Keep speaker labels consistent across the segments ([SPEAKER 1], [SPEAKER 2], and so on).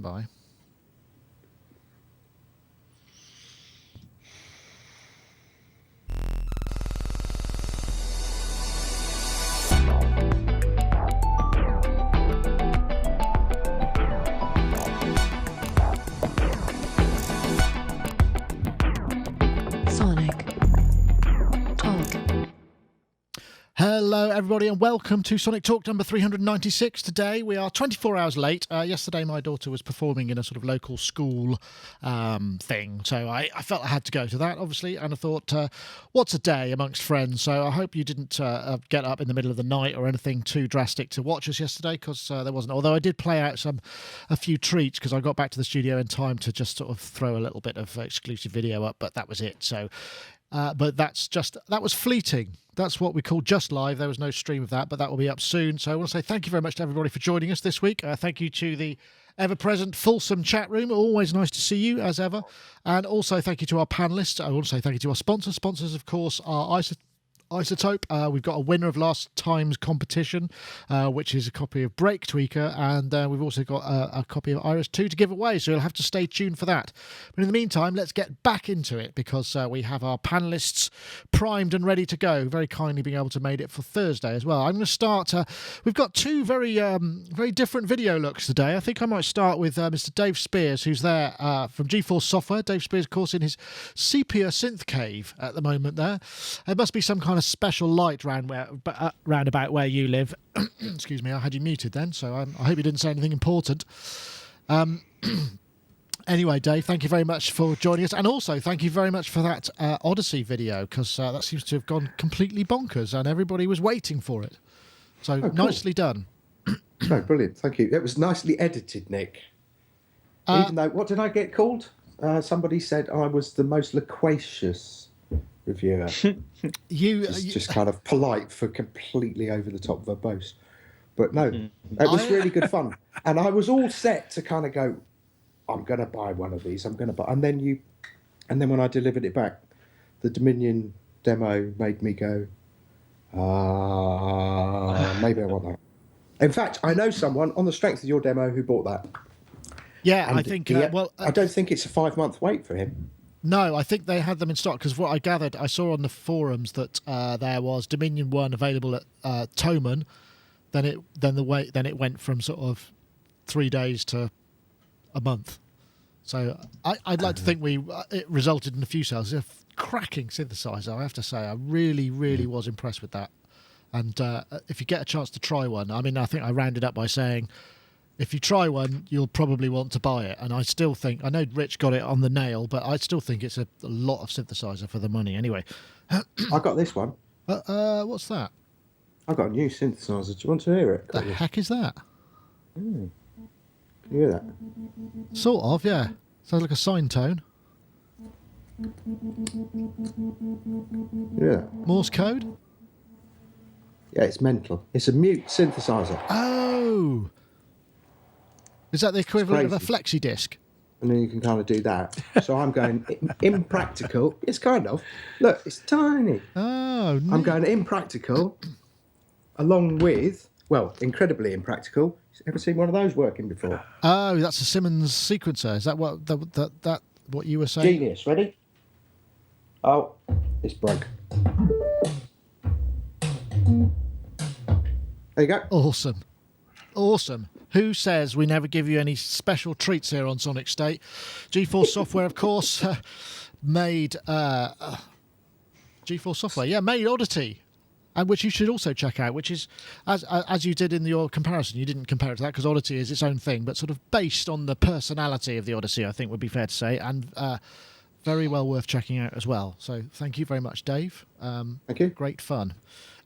[SPEAKER 1] stand by. Hello, everybody, and welcome to Sonic Talk number 396. Today we are 24 hours late. Yesterday my daughter was performing in a sort of local school thing, so I felt I had to go to that, obviously, and I thought, what's a day amongst friends? So I hope you didn't get up in the middle of the night or anything too drastic to watch us yesterday, because there wasn't. Although I did play out a few treats, because I got back to the studio in time to just sort of throw a little bit of exclusive video up, but that was it. So. But that was fleeting. That's what we call just live. There was no stream of that, but that will be up soon. So I want to say thank you very much to everybody for joining us this week. Thank you to the ever-present fulsome chat room. Always nice to see you, as ever. And also thank you to our panellists. I want to say thank you to our sponsors. Sponsors, of course, are iZotope. We've got a winner of last time's competition, which is a copy of Breaktweaker, and we've also got a copy of Iris 2 to give away, so you'll have to stay tuned for that. But in the meantime, let's get back into it, because we have our panellists primed and ready to go, very kindly being able to make it for Thursday as well. I'm going to start, we've got two very different video looks today. I think I might start with Mr. Dave Spears, who's there from GeForce Software. Dave Spears, of course, in his sepia synth cave at the moment there. There must be some kind of special light round about where you live. Excuse me, I had you muted then, so I hope you didn't say anything important. Anyway, Dave, thank you very much for joining us, and also thank you very much for that Odyssey video, because that seems to have gone completely bonkers and everybody was waiting for it. So cool. Nicely done.
[SPEAKER 2] No, brilliant, thank you. It was nicely edited, Nick. Even though, what did I get called? Somebody said I was the most loquacious reviewer. Just kind of polite for completely over the top verbose. But no, it was really good fun. And I was all set to kind of go, I'm going to buy one of these. And then when I delivered it back, the Dominion demo made me go, maybe I want that. In fact, I know someone on the strength of your demo who bought that.
[SPEAKER 1] Yeah, and I think,
[SPEAKER 2] I don't think it's a 5-month wait for him.
[SPEAKER 1] No, I think they had them in stock, because what I gathered, I saw on the forums that there was Dominion 1 available at Thomann. Then it went from sort of 3 days to a month. So I'd like to think it resulted in a few sales. It's a cracking synthesizer, I have to say. I really, really was impressed with that. And if you get a chance to try one, I mean, I think I rounded up by saying, if you try one, you'll probably want to buy it. And I still think, I know Rich got it on the nail, but I still think it's a lot of synthesizer for the money. Anyway.
[SPEAKER 2] I got this one.
[SPEAKER 1] What's that?
[SPEAKER 2] I got a new synthesizer. Do you want to hear it?
[SPEAKER 1] The heck is that?
[SPEAKER 2] Can you hear that?
[SPEAKER 1] Sort of, yeah. Sounds like a sine tone.
[SPEAKER 2] Yeah.
[SPEAKER 1] Morse code?
[SPEAKER 2] Yeah, it's mental. It's a mute synthesizer.
[SPEAKER 1] Oh! Is that the equivalent of a flexi disc?
[SPEAKER 2] And then you can kind of do that. So I'm going impractical. It's kind of. Look, it's tiny.
[SPEAKER 1] Oh, no.
[SPEAKER 2] I'm going impractical along with, well, incredibly impractical. Ever seen one of those working before?
[SPEAKER 1] Oh, that's a Simmons sequencer. Is that what what you were saying?
[SPEAKER 2] Genius. Ready? Oh, it's broke. There you go.
[SPEAKER 1] Awesome. Awesome. Who says we never give you any special treats here on Sonic State? GeForce Software, of course, made GeForce Software. Yeah, made Oddity, and which you should also check out, which is, as you did in your comparison, you didn't compare it to that because Oddity is its own thing, but sort of based on the personality of the Odyssey, I think would be fair to say, and very well worth checking out as well. So thank you very much, Dave.
[SPEAKER 2] Thank you.
[SPEAKER 1] Great fun.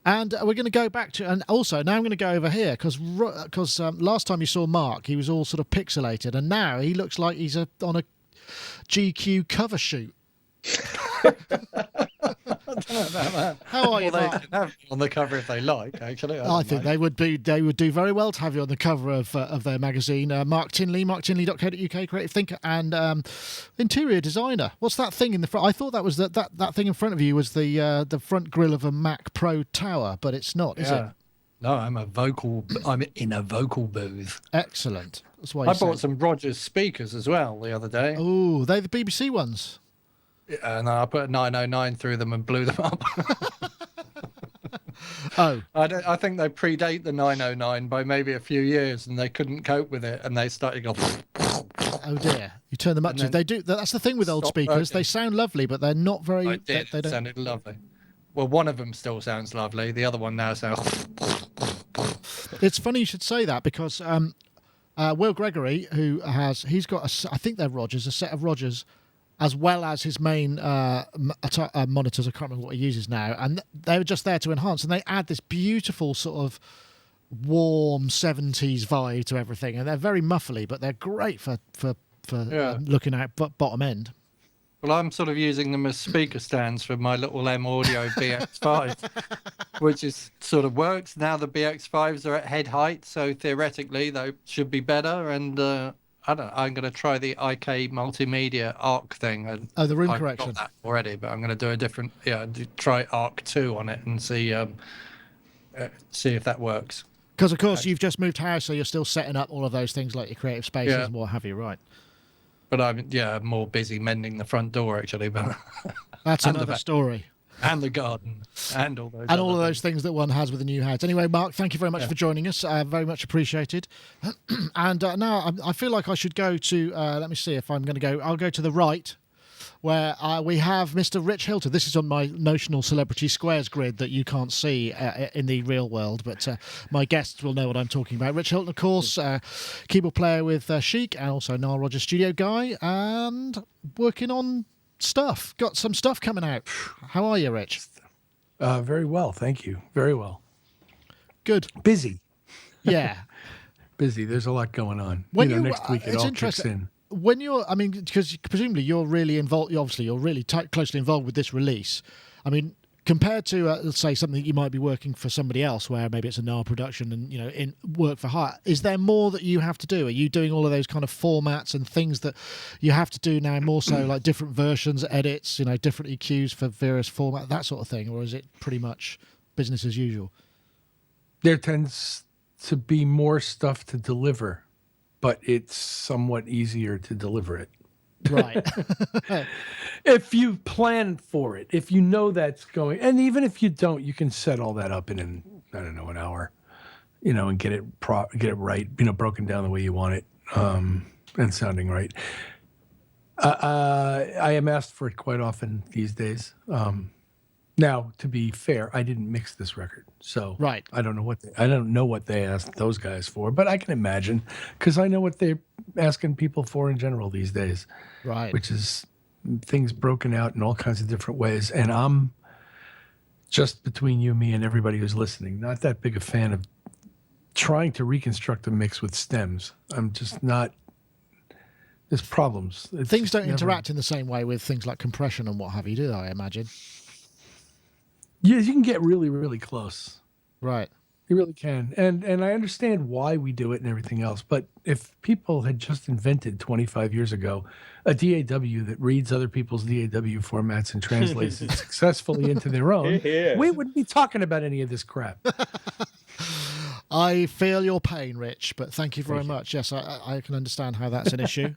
[SPEAKER 1] And we're going to go back to, and also now I'm going to go over here because last time you saw Mark, he was all sort of pixelated, and now he looks like he's on a GQ cover shoot. How are you,
[SPEAKER 3] Well,
[SPEAKER 1] Mark?
[SPEAKER 3] they can have you on the cover if they like, actually.
[SPEAKER 1] I think they would do very well to have you on the cover of their magazine. Mark Tinley, marktinley.co.uk, creative thinker and interior designer. What's that thing in the front? I thought that was that thing in front of you was the front grille of a Mac Pro tower, but it's not, is it?
[SPEAKER 3] No, I'm in a vocal booth.
[SPEAKER 1] Excellent. That's why
[SPEAKER 3] I bought some Rogers speakers as well the other day.
[SPEAKER 1] Oh, they're the BBC ones.
[SPEAKER 3] And I put a 909 through them and blew them up.
[SPEAKER 1] Oh.
[SPEAKER 3] I think they predate the 909 by maybe a few years, and they couldn't cope with it, and they started going.
[SPEAKER 1] Oh dear! You turn them up to. They do. That's the thing with old speakers. They sound lovely, but they're not very.
[SPEAKER 3] They don't. Sounded lovely. Well, one of them still sounds lovely. The other one now sounds.
[SPEAKER 1] It's funny you should say that because Will Gregory, he's got I think they're Rogers, a set of Rogers, as well as his main monitors. I can't remember what he uses now, and they were just there to enhance, and they add this beautiful sort of warm 70s vibe to everything, and they're very muffly, but they're great for looking at bottom end.
[SPEAKER 3] Well, I'm sort of using them as speaker stands for my little M Audio BX5, which is sort of works. Now the BX5s are at head height, so theoretically they should be better. And I'm going to try the IK Multimedia ARC thing. And
[SPEAKER 1] the room
[SPEAKER 3] I've
[SPEAKER 1] correction.
[SPEAKER 3] got that already, but I'm going to do a different, try ARC 2 on it and see if that works.
[SPEAKER 1] Because, of course, you've just moved house, so you're still setting up all of those things like your creative spaces and what have you, right?
[SPEAKER 3] But I'm more busy mending the front door, actually. But
[SPEAKER 1] that's another story.
[SPEAKER 3] And the garden, and all those.
[SPEAKER 1] And all of those things that one has with a new house. Anyway, Mark, thank you very much for joining us. Very much appreciated. And now I feel like I should go to, let me see if I'm going to go, I'll go to the right, where we have Mr. Rich Hilton. This is on my notional celebrity squares grid that you can't see in the real world, but my guests will know what I'm talking about. Rich Hilton, of course, keyboard player with Chic and also Nile Rodgers studio guy, and working on stuff. Got some stuff coming out. How are you, Rich?
[SPEAKER 4] Very well, thank you. Very well.
[SPEAKER 1] Good.
[SPEAKER 4] Busy.
[SPEAKER 1] Yeah.
[SPEAKER 4] Busy. There's a lot going on. Next week it all kicks in.
[SPEAKER 1] When because presumably you're really involved, you're really closely involved with this release. I mean, compared to, let's say, something that you might be working for somebody else, where maybe it's a NAR production and, in work for hire, is there more that you have to do? Are you doing all of those kind of formats and things that you have to do now more so, like different versions, edits, different EQs for various formats, that sort of thing? Or is it pretty much business as usual?
[SPEAKER 4] There tends to be more stuff to deliver, but it's somewhat easier to deliver it.
[SPEAKER 1] Right.
[SPEAKER 4] If you plan for it, if you know that's going, and even if you don't, you can set all that up in an hour, and get it right, broken down the way you want it, and sounding right. I am asked for it quite often these days. Now, to be fair, I didn't mix this record, so
[SPEAKER 1] right.
[SPEAKER 4] I don't know what they asked those guys for, but I can imagine because I know what they're asking people for in general these days,
[SPEAKER 1] right?
[SPEAKER 4] Which is things broken out in all kinds of different ways. And I'm just between you, me, and everybody who's listening, not that big a fan of trying to reconstruct a mix with stems. I'm just not. There's problems.
[SPEAKER 1] Things don't interact in the same way with things like compression and what have you, do they? I imagine.
[SPEAKER 4] Yeah, you can get really, really close.
[SPEAKER 1] Right.
[SPEAKER 4] You really can. And I understand why we do it and everything else. But if people had just invented 25 years ago a DAW that reads other people's DAW formats and translates it successfully into their own, we wouldn't be talking about any of this crap.
[SPEAKER 1] I feel your pain, Rich, but thank you very much. Yes, I can understand how that's an issue.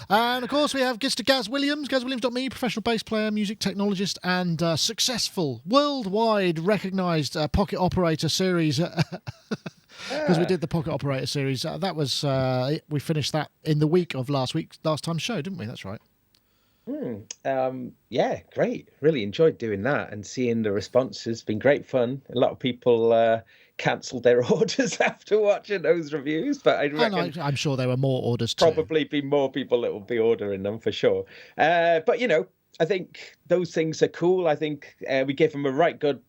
[SPEAKER 1] And, of course, we have Mr. Gaz Williams, gazwilliams.me, professional bass player, music technologist, and successful, worldwide recognised pocket operator series. Because we did the pocket operator series. That was, we finished that in the week of last time's show, didn't we? That's right.
[SPEAKER 5] Yeah, great. Really enjoyed doing that and seeing the response has been great fun. A lot of people cancelled their orders after watching those reviews, but I reckon
[SPEAKER 1] I'm sure there were more orders too.
[SPEAKER 5] Probably be more people that will be ordering them for sure. But I think those things are cool. I think we gave them a right good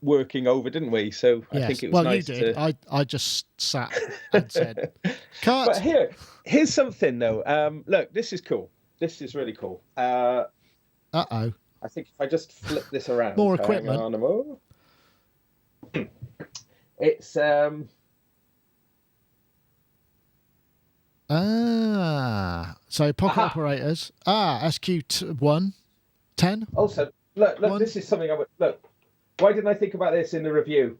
[SPEAKER 5] working over, didn't we? So
[SPEAKER 1] yes.
[SPEAKER 5] I think it was nice.
[SPEAKER 1] You did. I just sat and said, "Cut."
[SPEAKER 5] But here's something though. Look, this is cool. This is really cool.
[SPEAKER 1] Uh-oh.
[SPEAKER 5] I think if I just flip this around.
[SPEAKER 1] More equipment.
[SPEAKER 5] Hang on a moment. It's
[SPEAKER 1] so pocket operators. SQ-1 10.
[SPEAKER 5] Also, look, this is something look. Why didn't I think about this in the review?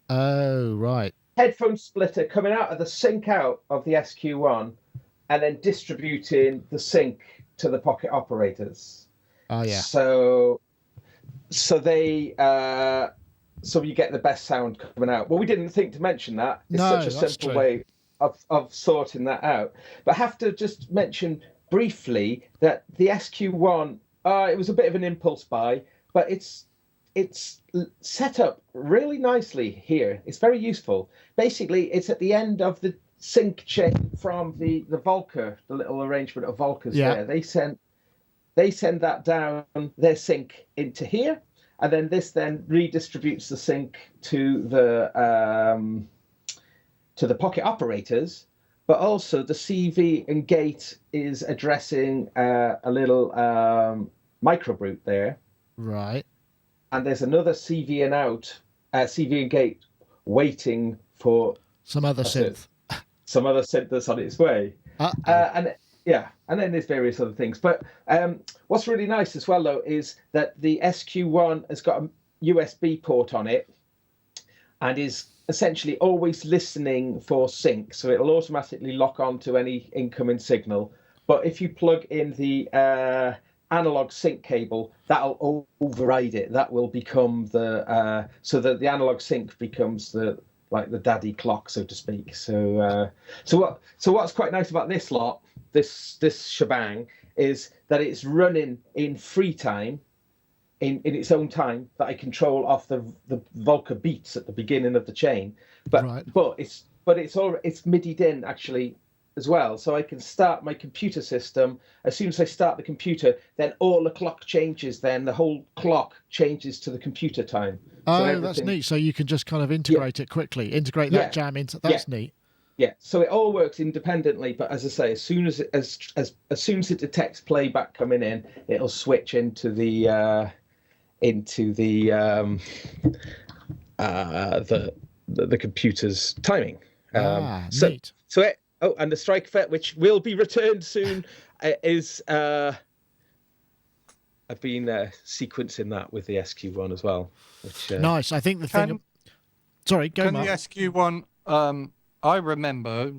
[SPEAKER 1] Oh, right.
[SPEAKER 5] headphone splitter coming out of the sync out of the SQ-1 and then distributing the sync to the pocket operators.
[SPEAKER 1] Oh yeah.
[SPEAKER 5] So they so you get the best sound coming out. Well, we didn't think to mention that. It's such a simple way of sorting that out. But I have to just mention briefly that the SQ-1, it was a bit of an impulse buy, but it's set up really nicely here. It's very useful. Basically, it's at the end of the sync chain from the Volker, the little arrangement of Volkers there. They send that down, their sync into here, and then this then redistributes the sync to the pocket operators. But also the CV and gate is addressing a little microbrute there.
[SPEAKER 1] Right.
[SPEAKER 5] And there's another CV and out, CV and gate waiting for
[SPEAKER 1] some other synth.
[SPEAKER 5] Some other synth that's on its way. And then there's various other things. But what's really nice as well, though, is that the SQ-1 has got a USB port on it and is essentially always listening for sync. So it'll automatically lock on to any incoming signal. But if you plug in the analog sync cable, that'll override it. That will become the so that the analog sync becomes the daddy clock, so to speak. So what's quite nice about this lot, this shebang, is that it's running in free time, in its own time, that I control off the Volker beats at the beginning of the chain. But it's MIDI'd in actually as well, so I can start my computer system. As soon as I start the computer, then all the clock changes. Then the whole clock changes to the computer time.
[SPEAKER 1] Oh, that's neat. So you can just kind of integrate it quickly. Integrate that jam into. That's neat.
[SPEAKER 5] Yeah. So it all works independently, but as I say, as soon as it detects playback coming in, it'll switch into the computer's timing.
[SPEAKER 1] Neat.
[SPEAKER 5] And the strike effect, which will be returned soon, is I've been sequencing that with the SQ-1 as well. Which,
[SPEAKER 1] nice. I think the thing. Sorry, go, Mark.
[SPEAKER 3] The SQ-1 I remember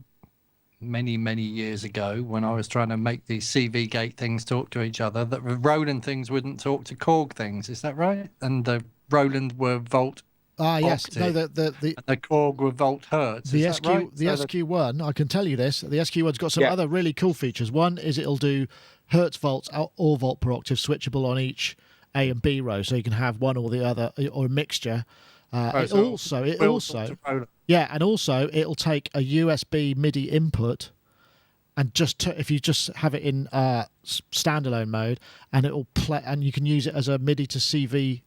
[SPEAKER 3] many years ago when I was trying to make these CV gate things talk to each other, that the Roland things wouldn't talk to Korg things. Is that right? And the Roland were volt.
[SPEAKER 1] Yes.
[SPEAKER 3] Octave,
[SPEAKER 1] No, the
[SPEAKER 3] Korg were volt hertz.
[SPEAKER 1] The SQ-1, I can tell you this. The SQ-1's got some other really cool features. One is it'll do hertz volts or volt per octave switchable on each A and B row, so you can have one or the other or a mixture. And also it'll take a USB MIDI input and if you just have it in standalone mode, and it'll play, and you can use it as a MIDI to CV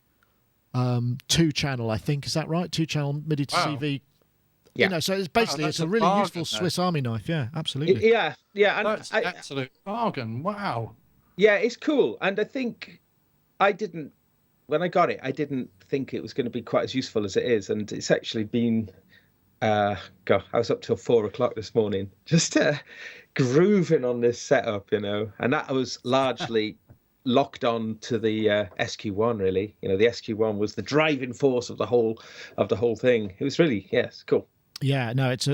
[SPEAKER 1] 2-channel, I think. Is that right? 2-channel MIDI to CV. Yeah. You know, so it's basically it's a really useful Swiss Army knife. Yeah, absolutely.
[SPEAKER 5] Yeah. And
[SPEAKER 3] that's absolute bargain. Wow.
[SPEAKER 5] Yeah, it's cool. And I think when I got it, I didn't think it was going to be quite as useful as it is. And it's actually been, I was up till 4:00 this morning, just grooving on this setup, you know. And that was largely locked on to the SQ-1, really. You know, the SQ-1 was the driving force of the whole thing. It was really, it's cool.
[SPEAKER 1] Yeah, no, it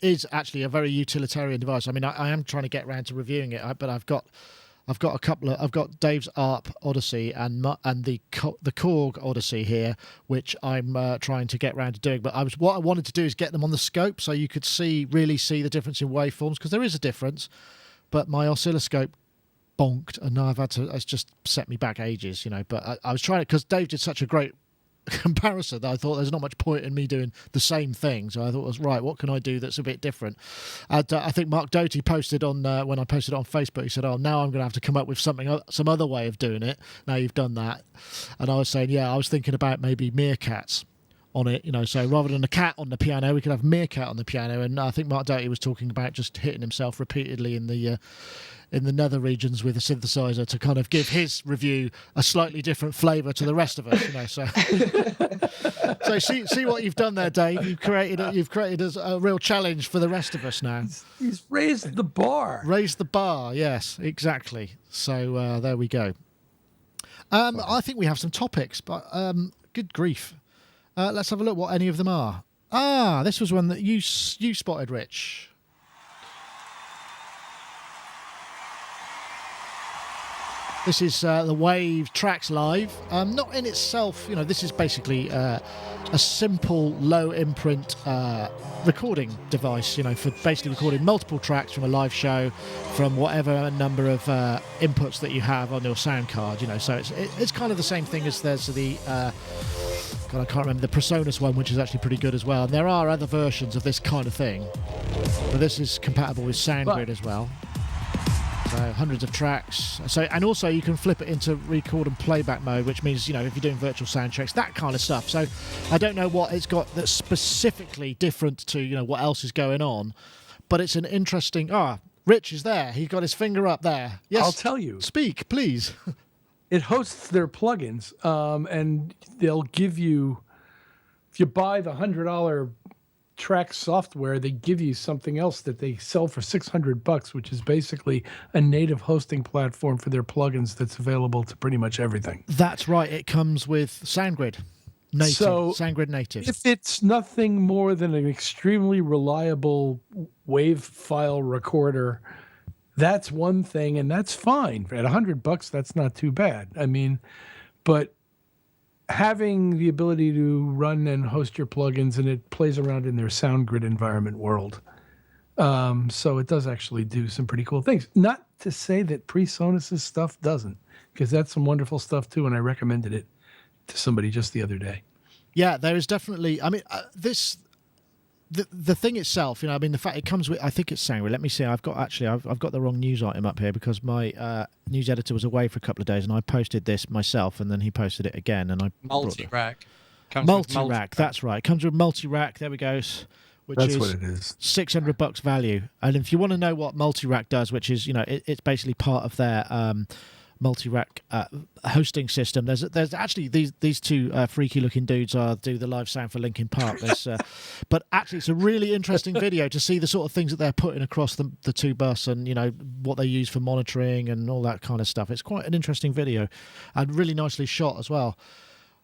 [SPEAKER 1] is actually a very utilitarian device. I mean, I am trying to get around to reviewing it, but I've got a couple of. I've got Dave's ARP Odyssey and the Korg Odyssey here, which I'm trying to get around to doing. But what I wanted to do is get them on the scope so you could really see the difference in waveforms, because there is a difference. But my oscilloscope bonked, and now it's just set me back ages, you know. But I was trying it because Dave did such a great comparison that I thought there's not much point in me doing the same thing. So I thought, what can I do that's a bit different? And I think Mark Doty posted on when I posted it on Facebook, he said, now I'm going to have to come up with some other way of doing it. Now you've done that. And I was saying, I was thinking about maybe meerkats on it, you know, so rather than a cat on the piano, we could have meerkat on the piano. And I think Mark Doty was talking about just hitting himself repeatedly in the nether regions with a synthesizer to kind of give his review a slightly different flavour to the rest of us, you know. So, so see what you've done there, Dave. You've created a real challenge for the rest of us now.
[SPEAKER 4] He's raised the bar.
[SPEAKER 1] Raised the bar, yes, exactly. So there we go. I think we have some topics, but good grief. Let's have a look what any of them are. Ah, this was one that you spotted, Rich. This is the Wave Tracks Live. Not in itself, this is basically a simple low imprint recording device, for basically recording multiple tracks from a live show from whatever number of inputs that you have on your sound card, So it's kind of the same thing as there's the I can't remember, the Presonus one, which is actually pretty good as well. And there are other versions of this kind of thing, but this is compatible with SoundGrid as well. So hundreds of tracks. And also you can flip it into record and playback mode, which means, if you're doing virtual sound checks, that kind of stuff. So I don't know what it's got that's specifically different to, what else is going on, but it's an interesting... Rich is there. He got his finger up there. Yes.
[SPEAKER 4] I'll tell you.
[SPEAKER 1] Speak, please.
[SPEAKER 4] It hosts their plugins, and they'll give you, if you buy the $100 track software, they give you something else that they sell for $600, which is basically a native hosting platform for their plugins that's available to pretty much everything.
[SPEAKER 1] That's right. It comes with SoundGrid native. So SoundGrid native. If
[SPEAKER 4] it's nothing more than an extremely reliable wave file recorder, that's one thing, and that's fine. At $100, that's not too bad. I mean, but having the ability to run and host your plugins, and it plays around in their SoundGrid environment world. So it does actually do some pretty cool things. Not to say that Presonus' stuff doesn't, because that's some wonderful stuff too, and I recommended it to somebody just the other day.
[SPEAKER 1] Yeah, there is definitely... I mean, the thing itself, the fact it comes with... I think it's SoundGrid. Let me see. I've got the wrong news item up here because my news editor was away for a couple of days, and I posted this myself, and then he posted it again, and I...
[SPEAKER 3] Multi-rack.
[SPEAKER 1] Multi-rack, that's right. It comes with multi-rack. There we go.
[SPEAKER 4] That's what it is.
[SPEAKER 1] $600 value. And if you want to know what multi-rack does, which is, it's basically part of their... multi-rack hosting system. There's actually these two freaky looking dudes do the live sound for Linkin Park. But actually it's a really interesting video to see the sort of things that they're putting across the two bus, and what they use for monitoring and all that kind of stuff. It's quite an interesting video and really nicely shot as well.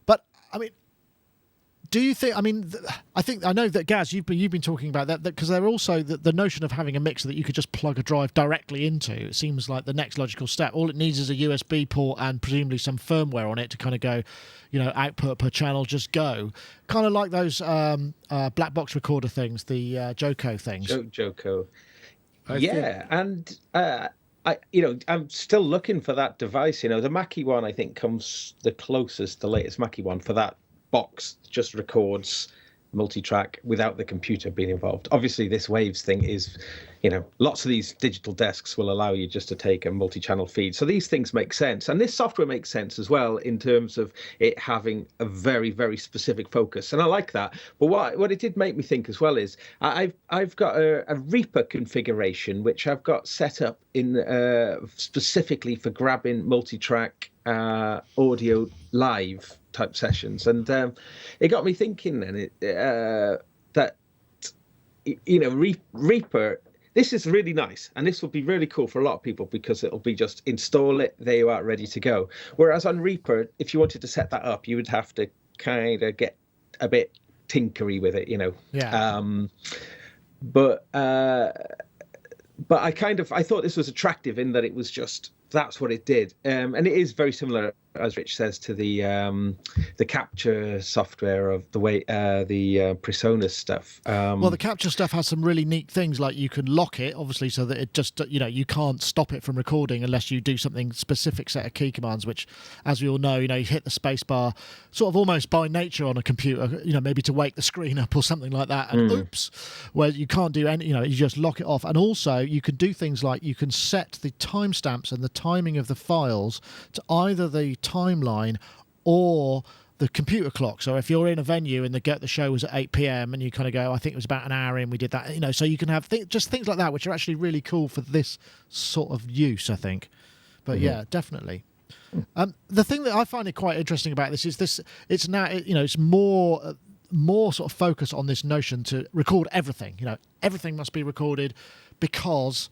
[SPEAKER 1] But I mean, do you think? I mean, I know that Gaz, you've been talking about that because they're also the notion of having a mixer that you could just plug a drive directly into. It seems like the next logical step. All it needs is a USB port and presumably some firmware on it to kind of go, output per channel, just go. Kind of like those black box recorder things, the Joco things.
[SPEAKER 5] Joco. I'm still looking for that device. The Mackie one I think comes the closest, the latest Mackie one for that box, just records multi-track without the computer being involved. Obviously this Waves thing is, lots of these digital desks will allow you just to take a multi-channel feed. So these things make sense. And this software makes sense as well in terms of it having a very, very specific focus. And I like that. But what it did make me think as well is I've got a Reaper configuration, which I've got set up in specifically for grabbing multi-track audio live type sessions, and it got me thinking then that Reaper, this is really nice, and this will be really cool for a lot of people because it'll be just install it, there you are, ready to go. Whereas on Reaper, if you wanted to set that up, you would have to kind of get a bit tinkery with it, but I thought this was attractive in that it was just, that's what it did, and it is very similar, as Rich says, to the capture software of the way the Presonus stuff.
[SPEAKER 1] Well, the capture stuff has some really neat things, like you can lock it, obviously, so that it just you can't stop it from recording unless you do something specific set of key commands. Which, as we all know, you hit the space bar sort of almost by nature on a computer, maybe to wake the screen up or something like that. And oops, where you can't do any, you just lock it off. And also, you can do things like you can set the timestamps and the timing of the files to either the timeline or the computer clock. So if you're in a venue and the show was at 8 p.m. and you kind of go, I think it was about an hour in, we did that, so you can have just things like that, which are actually really cool for this sort of use, I think. But yeah, definitely. The thing that I find it quite interesting about this is it's now, it's more sort of focus on this notion to record everything. Everything must be recorded because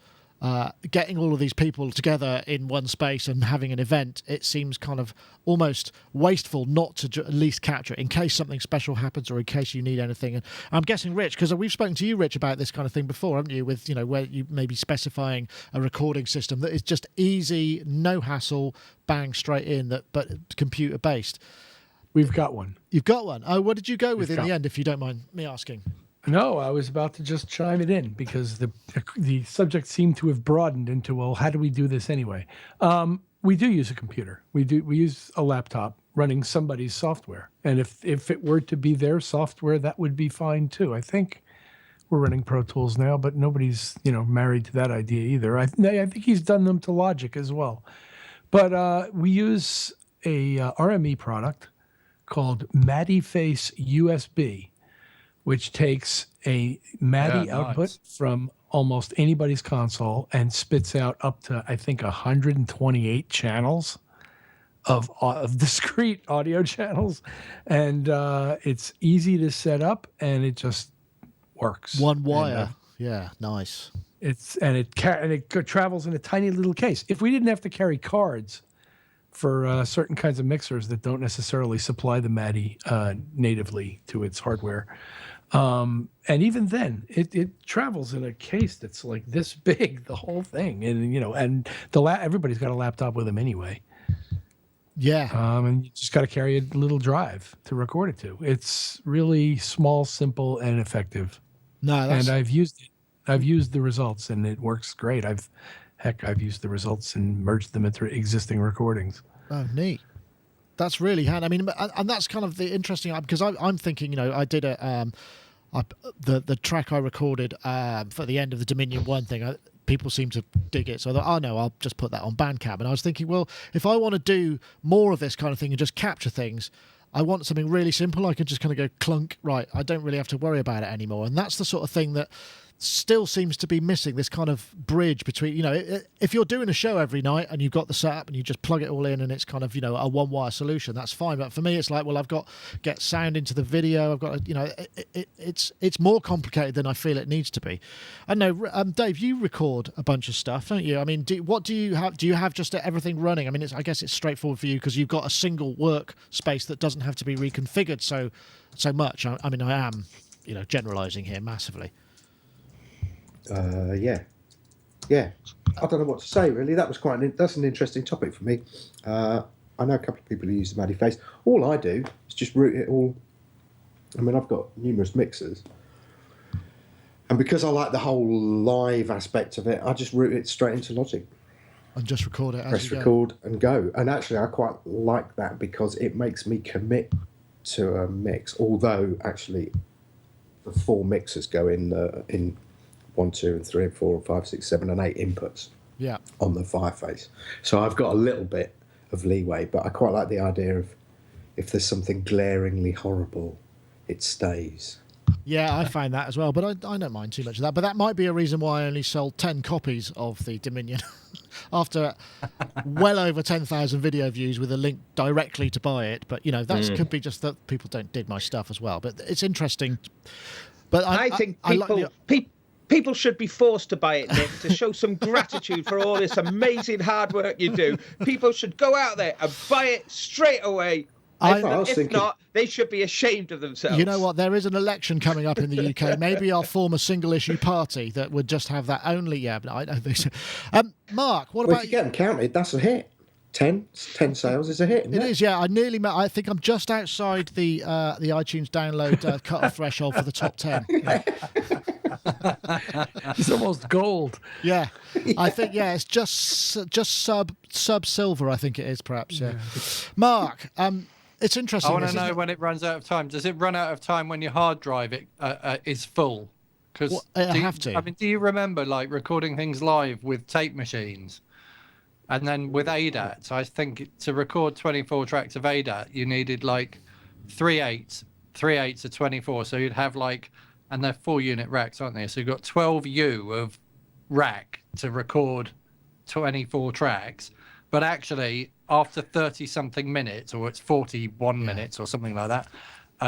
[SPEAKER 1] getting all of these people together in one space and having an event, it seems kind of almost wasteful not to at least capture it in case something special happens or in case you need anything. And I'm guessing, Rich, because we've spoken to you, Rich, about this kind of thing before, haven't you? With, where you may be specifying a recording system that is just easy, no hassle, bang, straight in, but computer based.
[SPEAKER 4] We've got one.
[SPEAKER 1] You've got one. Oh, what did you go with in the end, if you don't mind me asking?
[SPEAKER 4] No, I was about to just chime it in because the subject seemed to have broadened into, well, how do we do this anyway? We do use a computer. We use a laptop running somebody's software. And if it were to be their software, that would be fine too. I think we're running Pro Tools now, but nobody's, married to that idea either. I think he's done them to Logic as well. But we use a RME product called MADI-Face USB, which takes a MADI output from almost anybody's console and spits out up to, I think, 128 channels of discrete audio channels. And it's easy to set up, and it just works.
[SPEAKER 1] One wire. Yeah, nice.
[SPEAKER 4] It travels in a tiny little case. If we didn't have to carry cards for certain kinds of mixers that don't necessarily supply the MADI natively to its hardware, and even then, it travels in a case that's like this big, the whole thing, and everybody's got a laptop with them anyway.
[SPEAKER 1] Yeah.
[SPEAKER 4] And you just got to carry a little drive to record it to. It's really small, simple, and effective. And I've used it. I've used the results, and it works great. I've used the results and merged them into existing recordings.
[SPEAKER 1] Oh, neat. That's really handy. I mean, and that's kind of the interesting, because I'm thinking, I did the track I recorded for the end of the Dominion 1 thing. People seem to dig it, so I thought, oh no, I'll just put that on Bandcamp. And I was thinking, well, if I want to do more of this kind of thing and just capture things, I want something really simple. I can just kind of go clunk, right, I don't really have to worry about it anymore. And that's the sort of thing that still seems to be missing, this kind of bridge between, if you're doing a show every night and you've got the setup and you just plug it all in and it's kind of, a one-wire solution, that's fine. But for me, it's like, well, I've got to get sound into the video. I've got to, it's more complicated than I feel it needs to be. I know, Dave, you record a bunch of stuff, don't you? I mean, what do you have? Do you have just everything running? I mean, I guess it's straightforward for you because you've got a single workspace that doesn't have to be reconfigured so much. I mean, I am, generalizing here massively.
[SPEAKER 2] Yeah. I don't know what to say, really. That's an interesting topic for me. I know a couple of people who use the MADI-Face. All I do is just route it all. I mean, I've got numerous mixers. And because I like the whole live aspect of it, I just route it straight into Logic.
[SPEAKER 1] And just record it as
[SPEAKER 2] Press record and go. And actually, I quite like that because it makes me commit to a mix. Although, actually, the 4 mixers go in 1, 2, and 3, and 4, and 5, 6, 7, and 8 inputs on the Fireface. So I've got a little bit of leeway, but I quite like the idea of if there's something glaringly horrible, it stays.
[SPEAKER 1] Yeah, I find that as well, but I don't mind too much of that. But that might be a reason why I only sold 10 copies of the Dominion after well over 10,000 video views with a link directly to buy it. But, that could be just that people don't dig my stuff as well. But it's interesting. But
[SPEAKER 6] I think people should be forced to buy it, Nick, to show some gratitude for all this amazing hard work you do. People should go out there and buy it straight away. If not, they should be ashamed of themselves.
[SPEAKER 1] You know what? There is an election coming up in the UK. Maybe I'll form a single-issue party that would just have that only. Yeah, but I don't think so. Mark, what about
[SPEAKER 2] if you get them counted, that's a hit. 10 sales is a hit.
[SPEAKER 1] It is, yeah. I think I'm just outside the iTunes download cut-off threshold for the top 10. Yeah.
[SPEAKER 4] It's almost gold.
[SPEAKER 1] Yeah, I think it's just sub silver. I think it is perhaps. Yeah. Mark, it's interesting.
[SPEAKER 3] I want to know when it runs out of time. Does it run out of time when your hard drive is full? Because do you remember like recording things live with tape machines? And then with ADAT, I think to record 24 tracks of ADAT, you needed like 3/8 of 24. So you'd have like, and they're 4-unit racks, aren't they? So you've got 12U of rack to record 24 tracks. But actually, after 30-something minutes, or it's 41 minutes or something like that,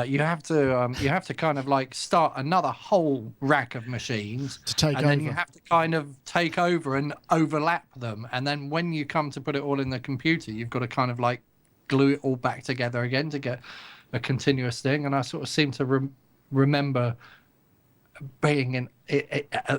[SPEAKER 3] you have to kind of like start another whole rack of machines
[SPEAKER 1] to take
[SPEAKER 3] and
[SPEAKER 1] over.
[SPEAKER 3] Then you have to kind of take over and overlap them, and then when you come to put it all in the computer, you've got to kind of like glue it all back together again to get a continuous thing. And I sort of seem to remember being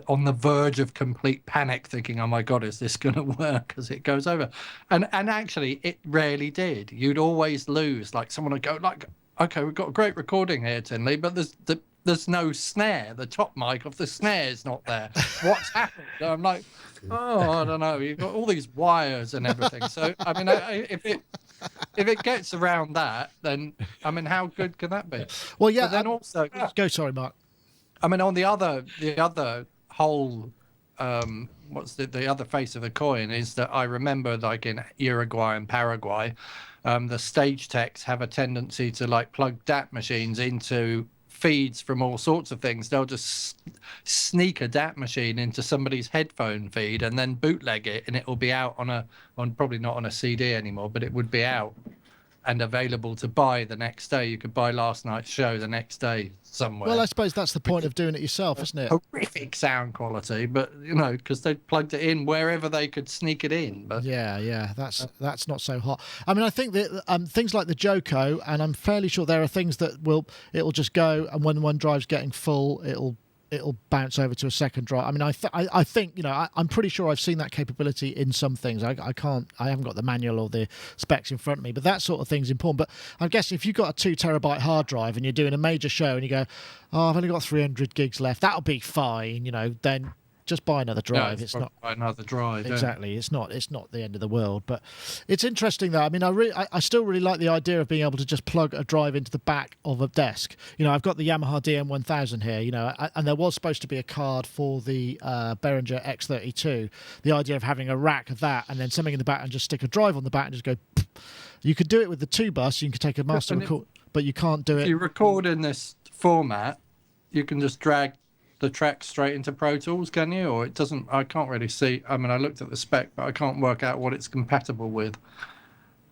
[SPEAKER 3] on the verge of complete panic, thinking, "Oh my God, is this going to work?" As it goes over, and actually, it rarely did. You'd always lose. Like someone would go, "Like, okay, we've got a great recording here, Tinley, but there's no snare. The top mic of the snare is not there. What's happened?" And I'm like, "Oh, I don't know. You've got all these wires and everything." So, I mean, if it gets around that, then I mean, how good can that be?
[SPEAKER 1] Well, yeah.
[SPEAKER 3] But then also,
[SPEAKER 1] go. Sorry, Mark.
[SPEAKER 3] I mean, on the other whole, what's the other face of the coin is that I remember, like in Uruguay and Paraguay, the stage techs have a tendency to like plug DAT machines into feeds from all sorts of things. They'll just sneak a DAT machine into somebody's headphone feed and then bootleg it, and it will be out on probably not on a CD anymore, but it would be out and available to buy the next day. You could buy last night's show the next day somewhere.
[SPEAKER 1] Well, I suppose that's the point of doing it yourself, isn't it?
[SPEAKER 3] Horrific sound quality, but you know, because they plugged it in wherever they could sneak it in. But
[SPEAKER 1] yeah, that's not so hot. I mean, I think that things like the Joko, and I'm fairly sure there are things that it'll just go, and when one drive's getting full, it'll bounce over to a second drive. I mean, I think, you know, I'm pretty sure I've seen that capability in some things. I haven't got the manual or the specs in front of me, but that sort of thing's important. But I guess if you've got a 2 terabyte hard drive and you're doing a major show and you go, "Oh, I've only got 300 gigs left," that'll be fine, you know, then just buy another drive.
[SPEAKER 3] No,
[SPEAKER 1] it's not
[SPEAKER 3] buy another drive.
[SPEAKER 1] Exactly. Yeah. It's not the end of the world, but it's interesting though. I mean, I still really like the idea of being able to just plug a drive into the back of a desk. You know, I've got the Yamaha DM1000 here, you know, and there was supposed to be a card for the Behringer X32. The idea of having a rack of that and then something in the back and just stick a drive on the back and just go. You could do it with the 2 bus. You can take a master record, but you can't do it.
[SPEAKER 3] If you record in this format, you can just drag the track straight into Pro Tools, can you? Or it doesn't? I can't really see. I mean, I looked at the spec, but I can't work out what it's compatible with.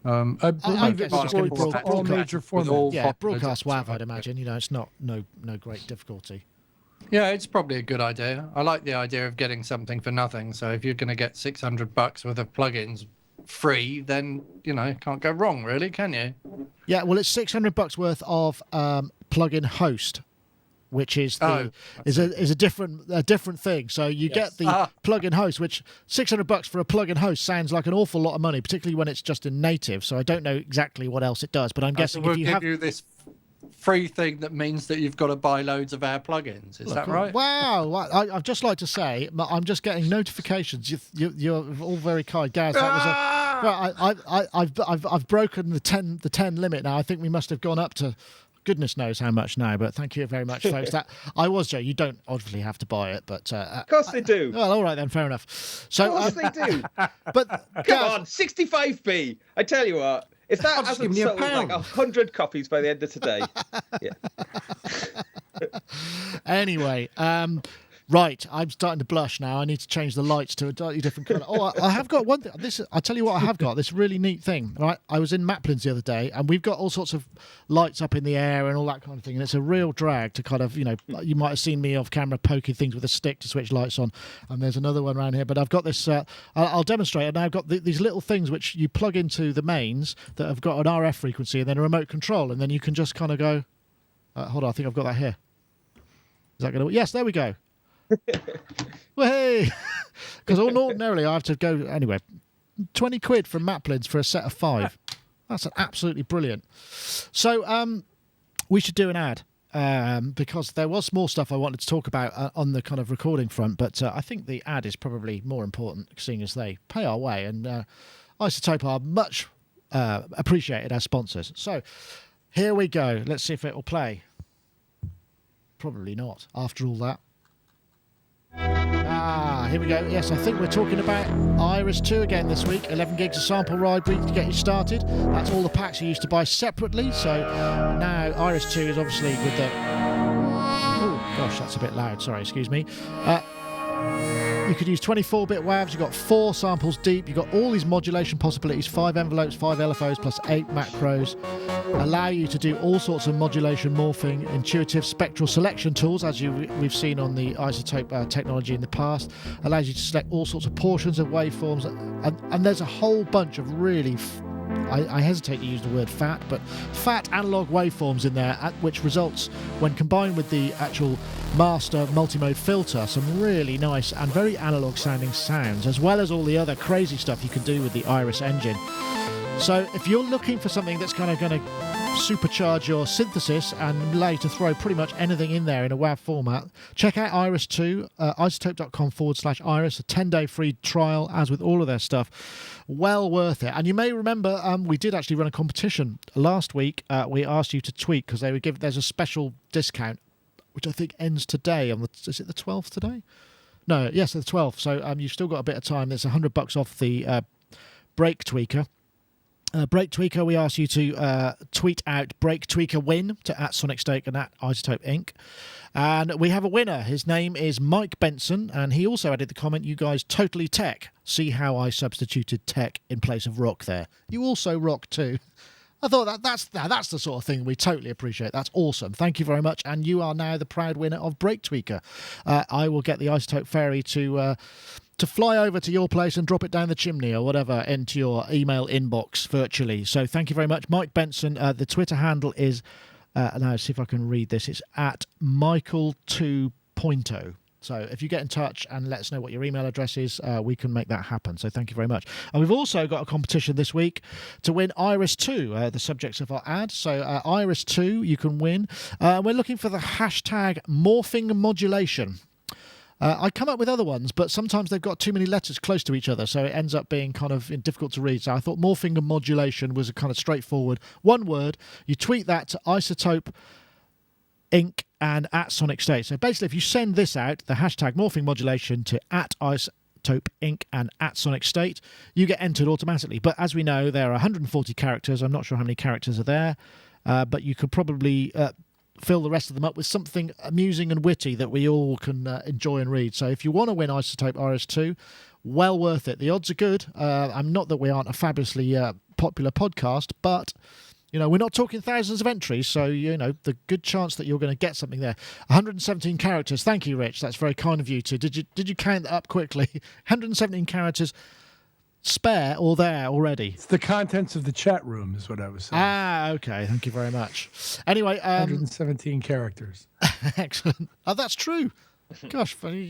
[SPEAKER 4] I believe it's all major formats.
[SPEAKER 1] Yeah, broadcast WAV, I'd imagine. You know, it's no great difficulty.
[SPEAKER 3] Yeah, it's probably a good idea. I like the idea of getting something for nothing. So if you're going to get $600 worth of plugins free, then you know, can't go wrong, really, can you?
[SPEAKER 1] Yeah, well, it's $600 worth of plugin host, which is a different thing. So you get the plugin host, which $600 for a plugin host sounds like an awful lot of money, particularly when it's just in native. So I don't know exactly what else it does, but I'm guessing
[SPEAKER 3] we'll
[SPEAKER 1] if you
[SPEAKER 3] give
[SPEAKER 1] have
[SPEAKER 3] you this free thing that means that you've got to buy loads of our plugins. Is that right?
[SPEAKER 1] Wow! I'd just like to say, I'm just getting notifications. You're all very kind, Gaz. That was I've broken the 10 limit now. I think we must have gone up to goodness knows how much now, but thank you very much, folks. That I was Joe. You don't obviously have to buy it, but
[SPEAKER 6] of course they do.
[SPEAKER 1] Well, all right then, fair enough. So
[SPEAKER 6] of course they do.
[SPEAKER 1] But
[SPEAKER 6] come on, 65p. I tell you what, if that hasn't sold like 100 copies by the end of today, yeah.
[SPEAKER 1] Anyway, right, I'm starting to blush now. I need to change the lights to a slightly different colour. Oh, I have got one thing. I'll tell you what I have got. This really neat thing. Right, I was in Maplin's the other day, and we've got all sorts of lights up in the air and all that kind of thing. And it's a real drag to kind of, you know, you might have seen me off camera poking things with a stick to switch lights on. And there's another one around here. But I've got this. I'll demonstrate. And I've got these little things which you plug into the mains that have got an RF frequency and then a remote control, and then you can just kind of go. Hold on, I think I've got that here. Is that going to? Yes, there we go. Hey, because ordinarily I have to go anyway. 20 quid from Maplin's for a set of 5. That's absolutely brilliant. So we should do an ad because there was more stuff I wanted to talk about on the kind of recording front, but I think the ad is probably more important, seeing as they pay our way, and iZotope are much appreciated as sponsors. So here we go. Let's see if it will play. Probably not after all that. Here we go. Yes, I think we're talking about Iris 2 again this week. 11 gigs of sample library to get you started. That's all the packs you used to buy separately. So now Iris 2 is obviously with the... Oh, gosh, that's a bit loud. Sorry, excuse me. You could use 24-bit WAVs. You've got 4 samples deep. You've got all these modulation possibilities, 5 envelopes, 5 LFOs, plus 8 macros. Allow you to do all sorts of modulation, morphing, intuitive spectral selection tools, as we've seen on the iZotope technology in the past. Allows you to select all sorts of portions of waveforms. And there's a whole bunch of really... I hesitate to use the word fat, but fat analog waveforms in there, which results, when combined with the actual master multimode filter, some really nice and very analog sounding sounds, as well as all the other crazy stuff you can do with the Iris engine. So if you're looking for something that's kind of going to supercharge your synthesis and allow you to throw pretty much anything in there in a WAV format, check out Iris 2, iZotope.com/Iris, a 10-day free trial, as with all of their stuff. Well worth it. And you may remember we did actually run a competition last week. We asked you to tweet because they would give, there's a special discount, which I think ends today. Is it the 12th today? No, yes, the 12th. So you've still got a bit of time. There's $100 off the Breaktweaker. Breaktweaker, we ask you to tweet out Breaktweaker win to @SonicSteak and @iZotope Inc. And we have a winner. His name is Mike Benson, and he also added the comment, "You guys totally tech. See how I substituted tech in place of rock there. You also rock too." I thought that's the sort of thing we totally appreciate. That's awesome. Thank you very much. And you are now the proud winner of Breaktweaker. I will get the iZotope Fairy to fly over to your place and drop it down the chimney or whatever into your email inbox virtually. So thank you very much, Mike Benson. The Twitter handle is, now see if I can read this, it's @Michael2Pointo. So if you get in touch and let us know what your email address is, we can make that happen. So thank you very much. And we've also got a competition this week to win Iris 2, the subjects of our ad. So Iris 2, you can win. We're looking for the hashtag morphing modulation. I come up with other ones, but sometimes they've got too many letters close to each other, so it ends up being kind of difficult to read. So I thought morphing and modulation was a kind of straightforward one word. You tweet that to iZotope Inc. and @SonicState. So basically, if you send this out, the hashtag morphing modulation, to @iZotope Inc. and @SonicState, you get entered automatically. But as we know, there are 140 characters. I'm not sure how many characters are there, but you could probably fill the rest of them up with something amusing and witty that we all can enjoy and read. So if you want to win iZotope Iris 2, well worth it. The odds are good. I'm not that we aren't a fabulously popular podcast, but we're not talking thousands of entries, so the good chance that you're going to get something there. 117 characters. Thank you, Rich. That's very kind of you too. Did you count that up quickly? 117 characters. Spare or there already?
[SPEAKER 4] It's the contents of the chat room is what I was saying.
[SPEAKER 1] Okay. Thank you very much. Anyway,
[SPEAKER 4] 117 characters.
[SPEAKER 1] Excellent. Oh, that's true. Gosh, very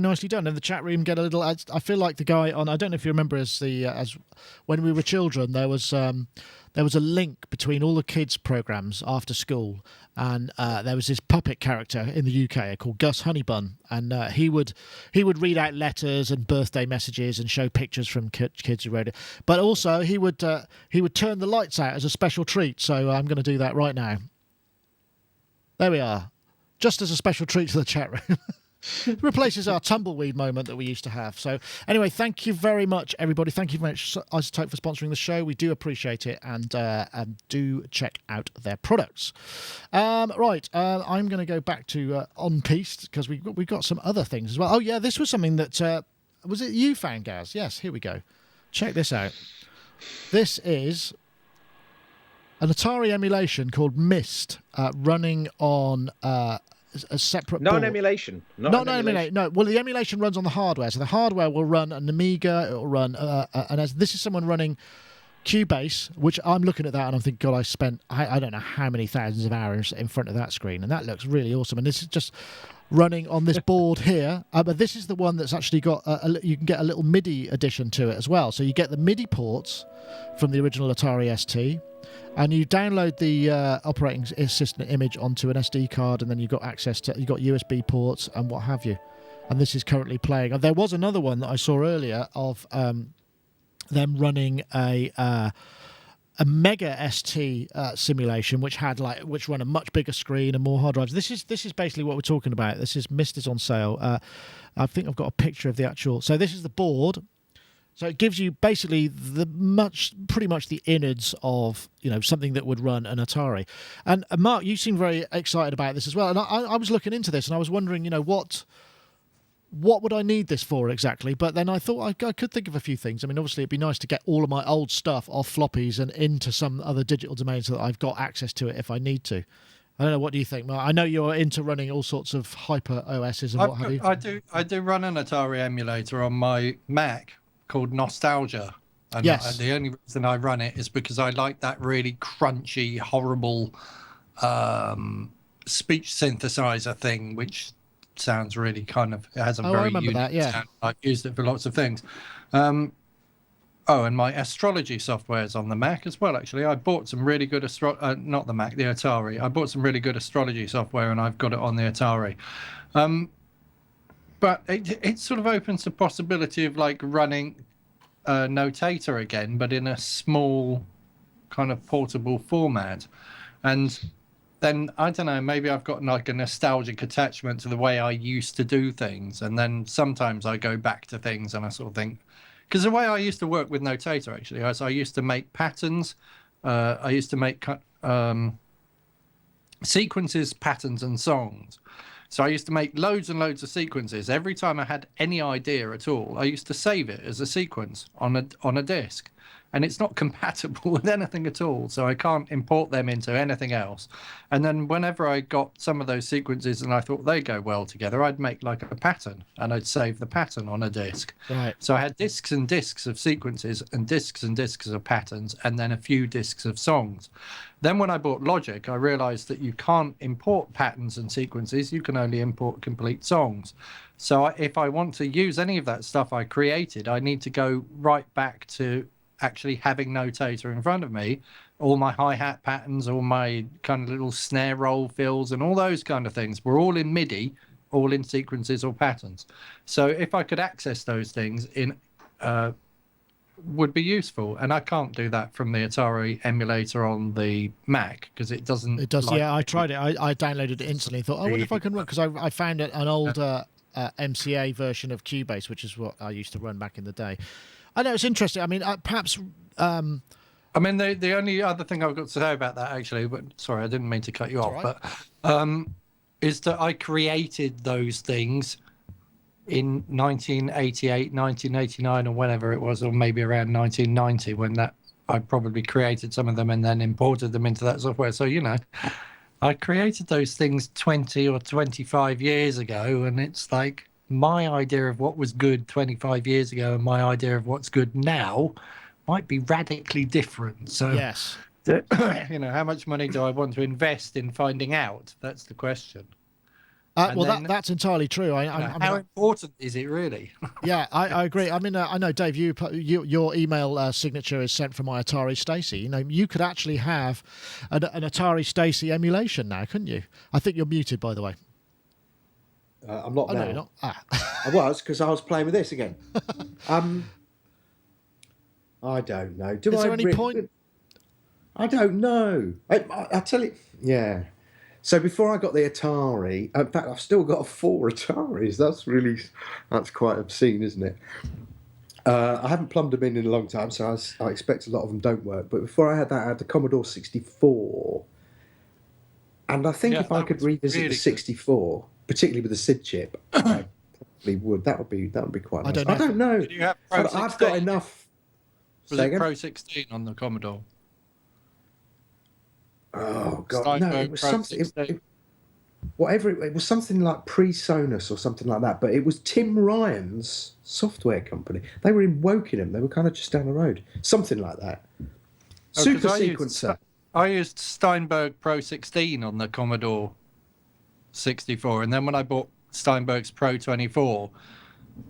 [SPEAKER 1] nicely done. And the chat room get a little. I feel like the guy on. I don't know if you remember as when we were children, there was a link between all the kids' programs after school, and there was this puppet character in the UK called Gus Honeybun, and he would read out letters and birthday messages and show pictures from kids who wrote it. But also he would turn the lights out as a special treat. So I'm going to do that right now. There we are, just as a special treat to the chat room. Replaces our tumbleweed moment that we used to have. So anyway, thank you very much, everybody. Thank you very much, iZotope, for sponsoring the show. We do appreciate it, and do check out their products. Right, I'm going to go back to On Piste, because we got some other things as well. Oh yeah, this was something that was it you found, Gaz? Yes, here we go. Check this out. This is an Atari emulation called Myst, running on a separate
[SPEAKER 6] not
[SPEAKER 1] board.
[SPEAKER 6] an emulation.
[SPEAKER 1] Not an emulation. No. Well, the emulation runs on the hardware. So the hardware will run an Amiga. It will run, and as this is someone running Cubase, which I'm looking at that and I'm thinking, God, I spent I don't know how many thousands of hours in front of that screen, and that looks really awesome. And this is just running on this board here. But this is the one that's actually got you can get a little MIDI addition to it as well. So you get the MIDI ports from the original Atari ST. And you download the operating system image onto an SD card, and then you've got access to, you've got USB ports and what have you. And this is currently playing. And there was another one that I saw earlier of them running a Mega ST simulation, which run a much bigger screen and more hard drives. This is basically what we're talking about. This is Myst is on sale. I think I've got a picture of the actual. So this is the board. So it gives you basically pretty much the innards of something that would run an Atari. And Mark, you seem very excited about this as well. And I was looking into this, and I was wondering, what what would I need this for exactly? But then I thought I could think of a few things. I mean, obviously, it'd be nice to get all of my old stuff off floppies and into some other digital domain so that I've got access to it if I need to. I don't know. What do you think, Mark? I know you're into running all sorts of hyper OSs and what have you.
[SPEAKER 3] I do run an Atari emulator on my Mac called Nostalgia. And
[SPEAKER 1] yes.
[SPEAKER 3] The only reason I run it is because I like that really crunchy, horrible speech synthesizer thing, which sounds really kind of, it has a very unique sound. I've used it for lots of things. And my astrology software is on the Mac as well, actually. I bought some really good not the Mac, the Atari. I bought some really good astrology software, and I've got it on the Atari. But it sort of opens the possibility of like running Notator again, but in a small kind of portable format. And then, I don't know, maybe I've got like a nostalgic attachment to the way I used to do things. And then sometimes I go back to things and I sort of think, because the way I used to work with Notator, actually, is I used to make patterns. I used to make sequences, patterns, and songs. So I used to make loads and loads of sequences. Every time I had any idea at all, I used to save it as a sequence on a disk. And it's not compatible with anything at all, so I can't import them into anything else. And then whenever I got some of those sequences and I thought they go well together, I'd make like a pattern, and I'd save the pattern on a disk.
[SPEAKER 1] Right.
[SPEAKER 3] So I had disks and disks of sequences and disks of patterns, and then a few disks of songs. Then when I bought Logic, I realized that you can't import patterns and sequences, you can only import complete songs. So if I want to use any of that stuff I created, I need to go right back to actually having Notator in front of me, all my hi-hat patterns, all my kind of little snare roll fills and all those kind of things were all in MIDI, all in sequences or patterns. So if I could access those things in would be useful, and I can't do that from the Atari emulator on the Mac because it doesn't.
[SPEAKER 1] It does. I tried it. I downloaded it instantly. Thought, I wonder if I can run, because I found an old MCA version of Cubase, which is what I used to run back in the day. I know, it's interesting. I mean, perhaps. I
[SPEAKER 3] mean, the only other thing I've got to say about that, actually, but sorry, I didn't mean to cut you off,
[SPEAKER 1] right.
[SPEAKER 3] but is that I created those things in 1988, 1989, or whenever it was, or maybe around 1990, when I probably created some of them and then imported them into that software. So, you know, I created those things 20 or 25 years ago, and it's like, my idea of what was good 25 years ago and my idea of what's good now might be radically different. So,
[SPEAKER 1] yes,
[SPEAKER 3] you know, how much money do I want to invest in finding out? That's the question.
[SPEAKER 1] That's entirely true.
[SPEAKER 3] How important is it really?
[SPEAKER 1] Yeah, I agree. I mean, I know, Dave, your email signature is sent from my Atari Stacey. You know, you could actually have an Atari Stacey emulation now, couldn't you? I think you're muted, by the way.
[SPEAKER 2] I'm not now.
[SPEAKER 1] No, you're not.
[SPEAKER 2] I was, because I was playing with this again. I don't know.
[SPEAKER 1] Is there any point?
[SPEAKER 2] I don't know. I tell you, yeah. So before I got the Atari, in fact, I've still got 4 Ataris. That's quite obscene, isn't it? I haven't plumbed them in a long time, so I expect a lot of them don't work. But before I had that, I had the Commodore 64. And I think if I could revisit the 64, particularly with the SID chip, I probably would. That would be quite nice. I don't know.
[SPEAKER 3] Did you have Pro 16?
[SPEAKER 2] I've got enough.
[SPEAKER 3] Was it Pro 16 on the Commodore?
[SPEAKER 2] Oh God,
[SPEAKER 3] Steinberg,
[SPEAKER 2] no! It was
[SPEAKER 3] Pro
[SPEAKER 2] something.
[SPEAKER 3] 16.
[SPEAKER 2] It was something like pre-Sonus or something like that. But it was Tim Ryan's software company. They were in Wokingham. They were kind of just down the road. Something like that. Super Sequencer.
[SPEAKER 3] I used Steinberg Pro 16 on the Commodore 64, and then when I bought Steinberg's Pro 24,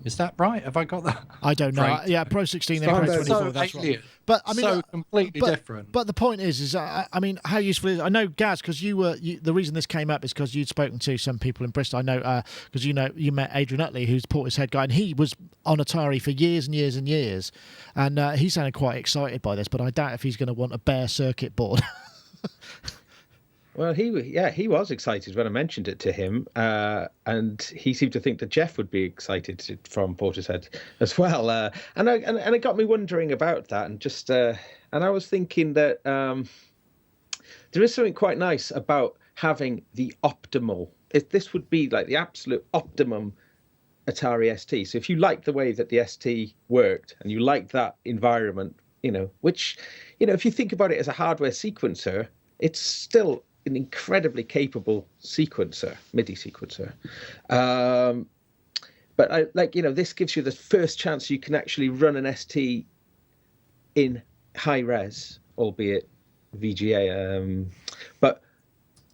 [SPEAKER 3] is that right? Have I got that?
[SPEAKER 1] I don't know.
[SPEAKER 3] Right.
[SPEAKER 1] Yeah, Pro 16 and Pro 24.
[SPEAKER 3] So
[SPEAKER 1] that's
[SPEAKER 3] alien.
[SPEAKER 1] right. But I mean,
[SPEAKER 3] completely different.
[SPEAKER 1] But the point is I mean, how useful is it? I know, Gaz, because the reason this came up is because you'd spoken to some people in Bristol. I know because you met Adrian Utley, who's Portishead guy, and he was on Atari for years and years and years, and he sounded quite excited by this. But I doubt if he's going to want a bare circuit board.
[SPEAKER 6] Well, he was excited when I mentioned it to him, and he seemed to think that Jeff would be excited from Portishead as well. And it got me wondering about that, and just and I was thinking that there is something quite nice about having the optimal. If this would be like the absolute optimum
[SPEAKER 5] Atari ST. So if you like the way that the ST worked and you like that environment, which, if you think about it as a hardware sequencer, it's still an incredibly capable sequencer, MIDI sequencer. But this gives you the first chance you can actually run an ST in high res, albeit VGA. But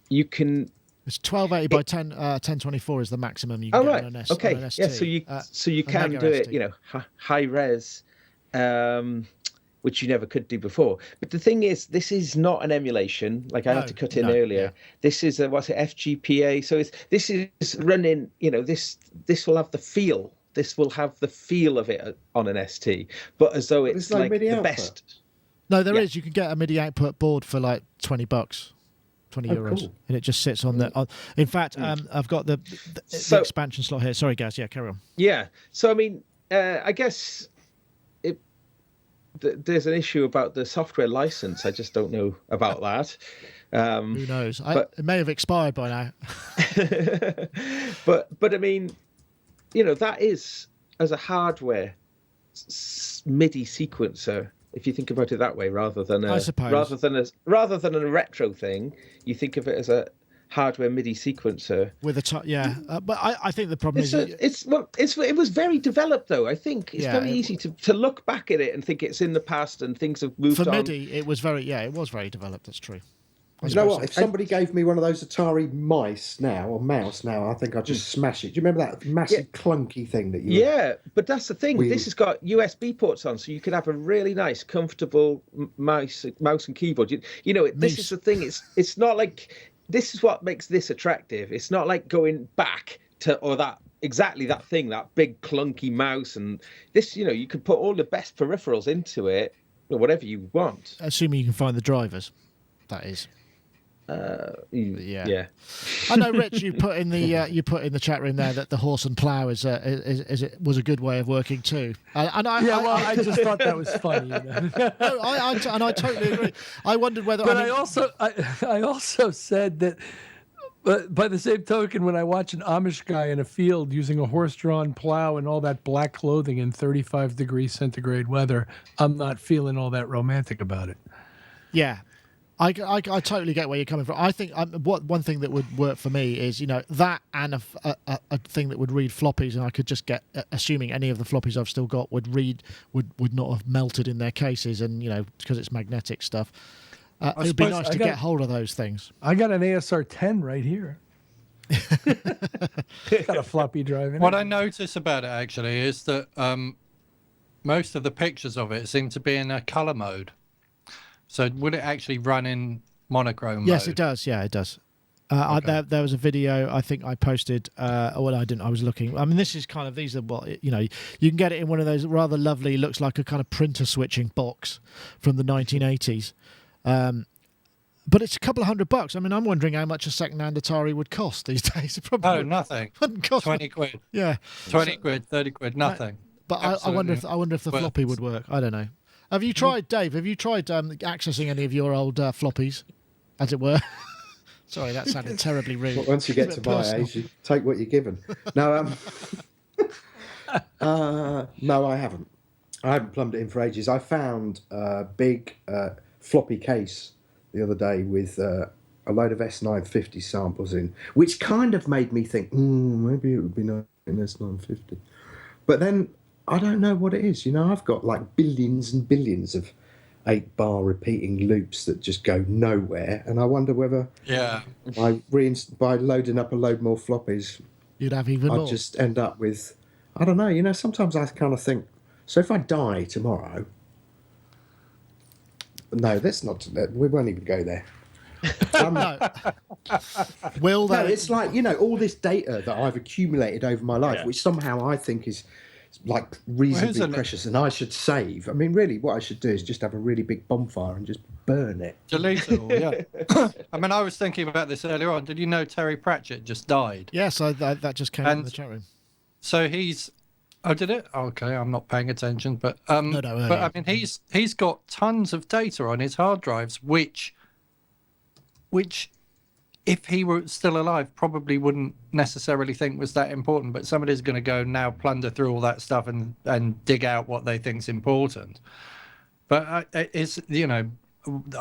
[SPEAKER 5] you can.
[SPEAKER 1] It's 1280 by 1024 is the maximum you can get on an ST.
[SPEAKER 5] Okay. Yeah. So you can do it. High res, which you never could do before. But the thing is, this is not an emulation. Like I had to cut in earlier. Yeah. This is FGPA. So this is running. This will have the feel. This will have the feel of it on an ST, but as though it's like the best.
[SPEAKER 1] No, there is. You can get a MIDI output board for like $20, 20 euros,
[SPEAKER 2] cool.
[SPEAKER 1] and it just sits on the. In fact, I've got the expansion slot here. Sorry, Gaz. Yeah, carry on.
[SPEAKER 5] Yeah. So I mean, I guess there's an issue about the software license. I just don't know about that.
[SPEAKER 1] Who knows? It may have expired by now.
[SPEAKER 5] but I mean, that is, as a hardware MIDI sequencer, if you think about it that way, rather than a retro thing, you think of it as a hardware MIDI sequencer
[SPEAKER 1] with a but I think the problem is
[SPEAKER 5] it was very developed, though. I think it's very easy to look back at it and think it's in the past and things have moved on.
[SPEAKER 1] For MIDI, it was very developed. That's true.
[SPEAKER 2] You know what? If somebody gave me one of those Atari mouse now, I think I'd just smash it. Do you remember that massive clunky thing that you?
[SPEAKER 5] Yeah, but that's the thing. This has got USB ports on, so you could have a really nice, comfortable mouse and keyboard. This is the thing. It's not like, this is what makes this attractive. It's not like going back to that thing, that big clunky mouse, and this. You could put all the best peripherals into it, or whatever you want.
[SPEAKER 1] Assuming you can find the drivers, that is.
[SPEAKER 5] Yeah.
[SPEAKER 1] I know, Rich. You put in the chat room there that the horse and plough was a good way of working too.
[SPEAKER 4] I just thought that was funny.
[SPEAKER 1] No, I totally agree. I wondered whether.
[SPEAKER 4] But I also said that. But by the same token, when I watch an Amish guy in a field using a horse-drawn plow and all that black clothing in 35 degrees centigrade weather, I'm not feeling all that romantic about it.
[SPEAKER 1] Yeah. I totally get where you're coming from. I think one thing that would work for me is that and a thing that would read floppies, and I could just get, assuming any of the floppies I've still got would not have melted in their cases, and because it's magnetic stuff. It would be nice to get hold of those things.
[SPEAKER 4] I got an ASR 10 right here. Got a floppy drive in
[SPEAKER 3] What
[SPEAKER 4] it.
[SPEAKER 3] I notice about it actually is that most of the pictures of it seem to be in a color mode. So would it actually run in monochrome mode?
[SPEAKER 1] Yes, it does. Yeah, it does. Okay. There was a video I think I posted. Well, I didn't. I was looking. I mean, these are what you can get it in one of those rather lovely, looks like a kind of printer switching box from the 1980s. But it's a couple of $100. I mean, I'm wondering how much a second-hand Atari would cost these days. It probably
[SPEAKER 3] nothing.
[SPEAKER 1] Wouldn't cost
[SPEAKER 3] 20 quid.
[SPEAKER 1] Yeah,
[SPEAKER 3] 20 quid, 30 quid, nothing.
[SPEAKER 1] But I wonder if the floppy would work. I don't know. Have you tried, Dave? Have you tried accessing any of your old floppies, as it were? Sorry, that sounded terribly rude.
[SPEAKER 2] Well, once you get to my age, you take what you're given. No, no, I haven't. I haven't plumbed it in for ages. I found a big floppy case the other day with a load of S950 samples in, which kind of made me think, maybe it would be nice in S950. But then I don't know what it is. I've got like billions and billions of 8-bar repeating loops that just go nowhere, and I wonder whether by loading up a load more floppies,
[SPEAKER 1] you'd have even more.
[SPEAKER 2] I'd just end up with, I don't know. Sometimes I kind of think, so if I die tomorrow, no, that's not. We won't even go there.
[SPEAKER 1] No. Will that?
[SPEAKER 2] No, it's like all this data that I've accumulated over my life, which somehow I think is like reasonably precious, and I should save. I mean, really, what I should do is just have a really big bonfire and just burn it.
[SPEAKER 3] Delete it all, yeah. I mean, I was thinking about this earlier on. Did you know Terry Pratchett just died?
[SPEAKER 1] Yes, that just came in the chat room.
[SPEAKER 3] So he's. Oh, did it? Okay, I'm not paying attention, but
[SPEAKER 1] no,
[SPEAKER 3] but I mean, he's got tons of data on his hard drives, which if he were still alive, probably wouldn't necessarily think was that important. But somebody's going to go now plunder through all that stuff and dig out what they think's important. But it's, you know, the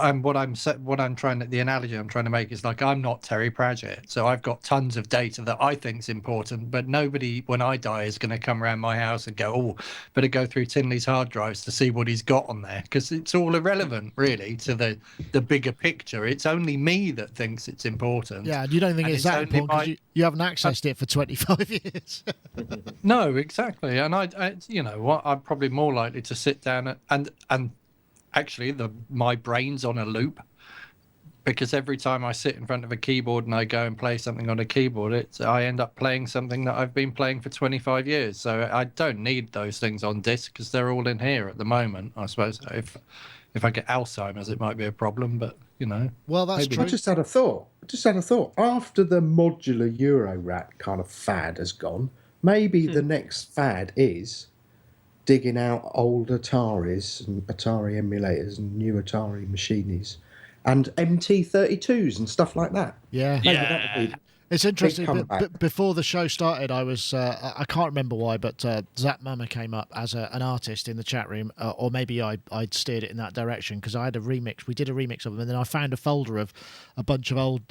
[SPEAKER 3] analogy I'm trying to make is like, I'm not Terry Pratchett, so I've got tons of data that I think's important, but nobody, when I die, is going to come around my house and go, oh, better go through Tinley's hard drives to see what he's got on there, because it's all irrelevant really to the bigger picture. It's only me that thinks it's important.
[SPEAKER 1] Yeah, you don't think it's that important because you haven't accessed it for 25 years.
[SPEAKER 3] No, exactly. And I you know what, I'm probably more likely to sit down and actually my brain's on a loop, because every time I sit in front of a keyboard and I go and play something on a keyboard, I end up playing something that I've been playing for 25 years. So I don't need those things on disc because they're all in here at the moment. I suppose if I get Alzheimer's, it might be a problem, but you know.
[SPEAKER 1] Well, that's true.
[SPEAKER 2] I just had a thought. After the modular Eurorack kind of fad has gone, maybe the next fad is digging out old Ataris and Atari emulators and new Atari machines and MT32s and stuff like that.
[SPEAKER 1] Yeah. It's interesting. Before the show started, I was I can't remember why, but Zap Mama came up as an artist in the chat room, or maybe I'd steered it in that direction because I had a remix. We did a remix of them, and then I found a folder of a bunch of old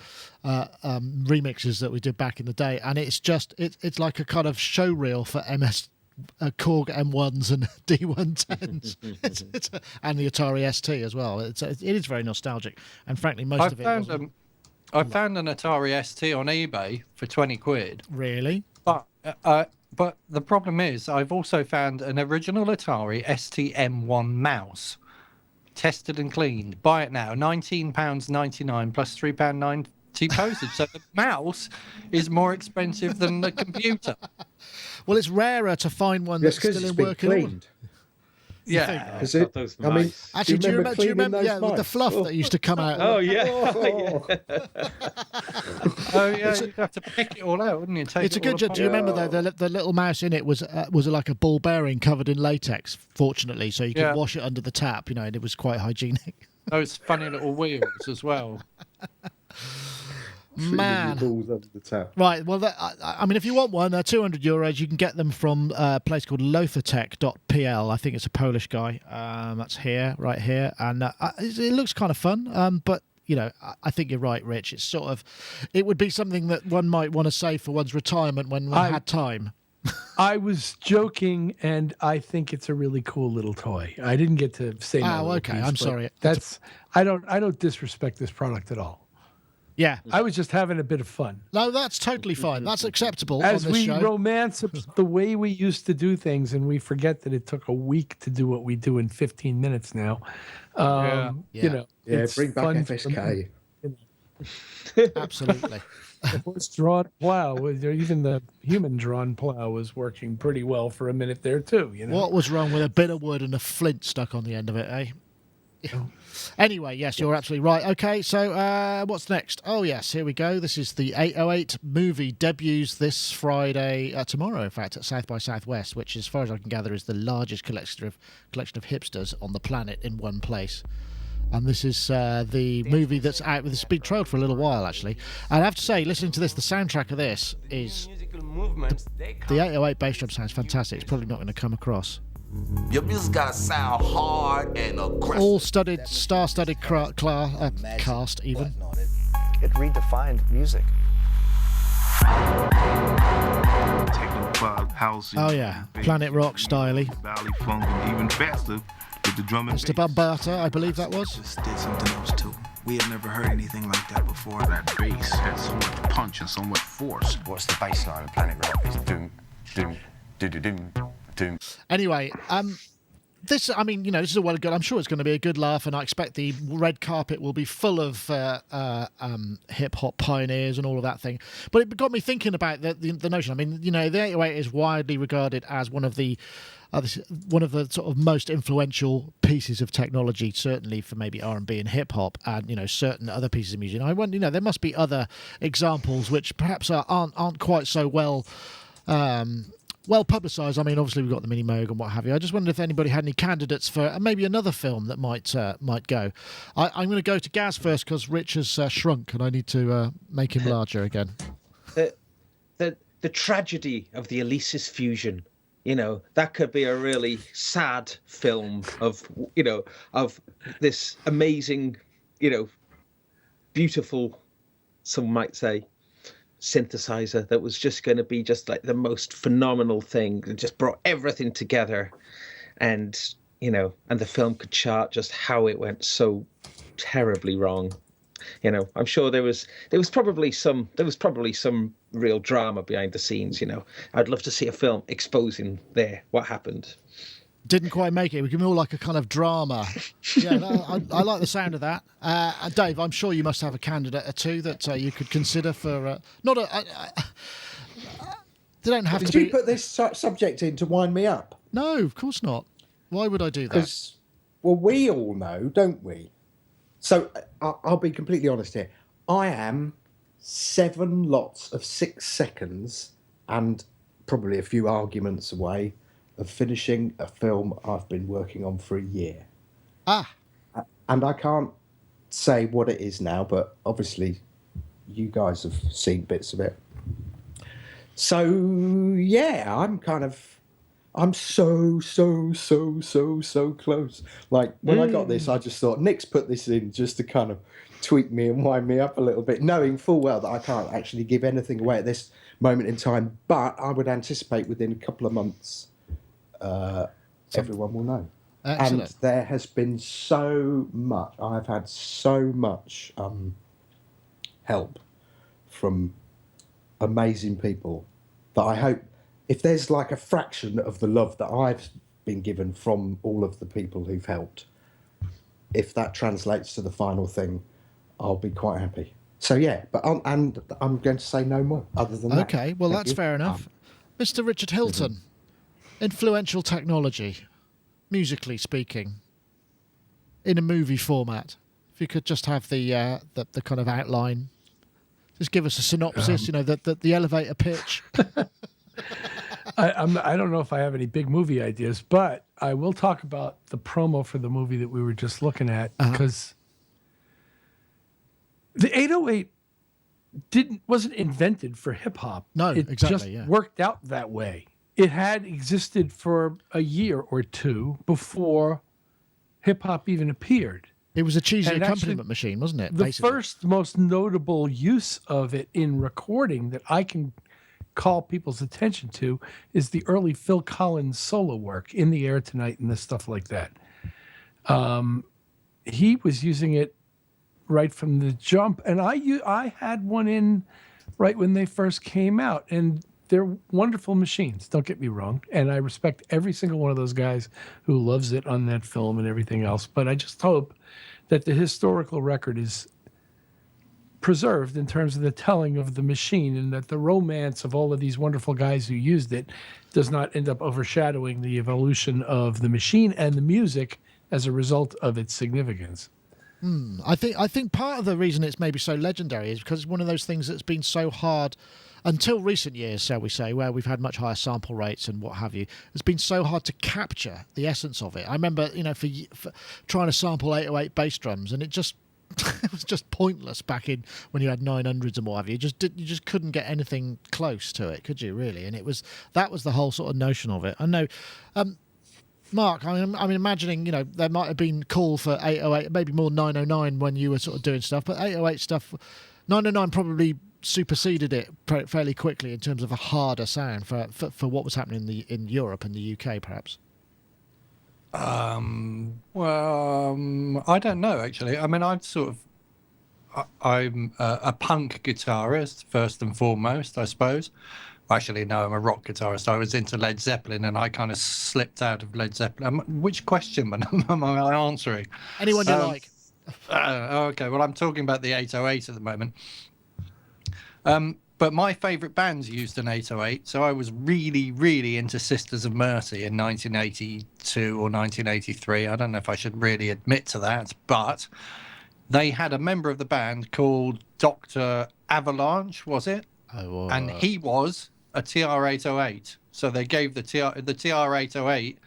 [SPEAKER 1] remixes that we did back in the day, and it's just it's like a kind of show reel for Korg M1s and D110s and the Atari ST as well. It is very nostalgic, and frankly, most of it.
[SPEAKER 3] I found an Atari ST on eBay for 20 quid.
[SPEAKER 1] Really?
[SPEAKER 3] But the problem is, I've also found an original Atari ST M1 mouse, tested and cleaned. Buy it now, £19.99 plus £3.90 postage. So the mouse is more expensive than the computer.
[SPEAKER 1] Well, it's rarer to find one that's still in working order.
[SPEAKER 3] Yeah.
[SPEAKER 1] Actually, do you remember with the fluff that used to come out?
[SPEAKER 6] Oh, yeah.
[SPEAKER 3] Oh, yeah, you'd have to pick it all out, wouldn't you?
[SPEAKER 1] It's a good job. Do you remember, though, the little mouse in it was like a ball bearing covered in latex, fortunately, so you could wash it under the tap, you know, and it was quite hygienic.
[SPEAKER 3] Those funny little wheels as well.
[SPEAKER 1] Man.
[SPEAKER 2] Balls under the tap.
[SPEAKER 1] Right, well, I mean, if you want one, €200, you can get them from a place called lothotech.pl. I think it's a Polish guy. That's right here. And it looks kind of fun, but, you know, I think you're right, Rich. It's sort of, it would be something that one might want to save for one's retirement when one had time.
[SPEAKER 4] I was joking, and I think it's a really cool little toy. I didn't get to say my little
[SPEAKER 1] okay.
[SPEAKER 4] piece,
[SPEAKER 1] I'm sorry.
[SPEAKER 4] I don't disrespect this product at all.
[SPEAKER 1] Yeah,
[SPEAKER 4] I was just having a bit of fun.
[SPEAKER 1] No, that's totally fine. That's acceptable.
[SPEAKER 4] As
[SPEAKER 1] on this
[SPEAKER 4] we
[SPEAKER 1] show.
[SPEAKER 4] romance the way we used to do things, and we forget that it took a week to do what we do in 15 minutes now. You know, it's
[SPEAKER 2] bring back
[SPEAKER 4] fun
[SPEAKER 2] FSK.
[SPEAKER 1] Absolutely.
[SPEAKER 4] The horse-drawn plow, even the human-drawn plow, was working pretty well for a minute there too. You know,
[SPEAKER 1] what was wrong with a bit of wood and a flint stuck on the end of it, eh? Anyway, yes, you're absolutely right. Okay, so what's next? Oh, yes, here we go. This is the 808 movie, debuts this Friday, tomorrow, in fact, at South by Southwest, which, as far as I can gather, is the largest collection of hipsters on the planet in one place. And this is the movie that's out. This has been trailed for a little while, actually. And I have to say, listening to this, the soundtrack of this is the 808 bass drum sounds fantastic. It's probably not going to come across.
[SPEAKER 7] Your music gotta sound hard and aggressive.
[SPEAKER 1] All star-studded cast, even.
[SPEAKER 8] It redefined music.
[SPEAKER 9] House.
[SPEAKER 1] Oh yeah, Planet Rock styly.
[SPEAKER 9] Valley funk, and even faster with the drum and
[SPEAKER 1] Mr. Bambata, I believe that was.
[SPEAKER 10] Just did something else too. We had never heard anything like that before.
[SPEAKER 9] That bass had so much punch and so much force.
[SPEAKER 8] What's the bass line of Planet Rock? It's doom, doom, doom, doom, doom.
[SPEAKER 1] Anyway, this, I mean, you know, this is a well good. I'm sure it's going to be a good laugh, and I expect the red carpet will be full of hip hop pioneers and all of that thing. But it got me thinking about the notion. I mean, you know, the 808 is widely regarded as one of the sort of most influential pieces of technology, certainly for maybe R&B and hip hop, and you know, certain other pieces of music. I wonder, you know, there must be other examples which perhaps aren't quite so well well publicised. I mean, obviously we've got the Mini Moog and what have you. I just wondered if anybody had any candidates for maybe another film that might go. I'm going to go to Gaz first because Rich has shrunk and I need to make him larger again.
[SPEAKER 6] The tragedy of the Alesis fusion. That could be a really sad film of this amazing, beautiful, some might say, synthesizer that was just going to be just like the most phenomenal thing. It just brought everything together, and the film could chart just how it went so terribly wrong. I'm sure there was probably some real drama behind the scenes. I'd love to see a film exposing what happened.
[SPEAKER 1] Didn't quite make it. We can more like a kind of drama. Yeah, I like the sound of that. Dave, I'm sure you must have a candidate or two that you could consider for not a. They don't have to be.
[SPEAKER 2] Did you put this subject in to wind me up?
[SPEAKER 1] No, of course not. Why would I do that?
[SPEAKER 2] Because, well, we all know, don't we? So I'll be completely honest here. I am 7 lots of 6 seconds and probably a few arguments away of finishing a film I've been working on for a year. And I can't say what it is now, but obviously you guys have seen bits of it. So, yeah, I'm so close. Like, when I got this, I just thought, Nick's put this in just to kind of tweak me and wind me up a little bit, knowing full well that I can't actually give anything away at this moment in time, but I would anticipate within a couple of months, everyone will know.
[SPEAKER 1] Excellent.
[SPEAKER 2] And there has been so much, I've had so much help from amazing people that I hope, if there's like a fraction of the love that I've been given from all of the people who've helped, if that translates to the final thing, I'll be quite happy. So yeah, but I'm going to say no more other than that.
[SPEAKER 1] Okay, well, that's fair enough. Mr. Richard Hilton, influential technology, musically speaking, in a movie format. If you could just have the kind of outline, just give us a synopsis. The elevator pitch.
[SPEAKER 4] I don't know if I have any big movie ideas, but I will talk about the promo for the movie that we were just looking at, because the 808 wasn't invented for hip hop.
[SPEAKER 1] No,
[SPEAKER 4] it
[SPEAKER 1] exactly.
[SPEAKER 4] Just worked out that way. It had existed for a year or two before hip hop even appeared.
[SPEAKER 1] It was a cheesy accompaniment machine, wasn't it?
[SPEAKER 4] The first most notable use of it in recording that I can call people's attention to is the early Phil Collins solo work, In the Air Tonight and this stuff like that. He was using it right from the jump, and I had one in right when they first came out, and they're wonderful machines, don't get me wrong, and I respect every single one of those guys who loves it on that film and everything else, but I just hope that the historical record is preserved in terms of the telling of the machine, and that the romance of all of these wonderful guys who used it does not end up overshadowing the evolution of the machine and the music as a result of its significance.
[SPEAKER 1] I think part of the reason it's maybe so legendary is because it's one of those things that's been so hard until recent years, shall we say, where we've had much higher sample rates and what have you. It's been so hard to capture the essence of it. I remember, for trying to sample 808 bass drums, and it was just pointless back in when you had 900s and what have you. You just couldn't get anything close to it, could you? Really? And that was the whole sort of notion of it. I know. Mark, I'm imagining, there might have been call for 808, maybe more 909 when you were sort of doing stuff, but 808 stuff, 909 probably superseded it fairly quickly in terms of a harder sound for what was happening in Europe and the UK, perhaps.
[SPEAKER 3] I don't know, actually. I mean, I'm a punk guitarist, first and foremost, I suppose. Actually, no, I'm a rock guitarist. I was into Led Zeppelin, and I kind of slipped out of Led Zeppelin. Which question am I answering?
[SPEAKER 1] Anyone you like.
[SPEAKER 3] Okay, well, I'm talking about the 808 at the moment. But my favourite bands used an 808, so I was really, really into Sisters of Mercy in 1982 or 1983. I don't know if I should really admit to that, but they had a member of the band called Dr. Avalanche, was it?
[SPEAKER 1] Oh,
[SPEAKER 3] and he was a TR-808. So they gave the TR-808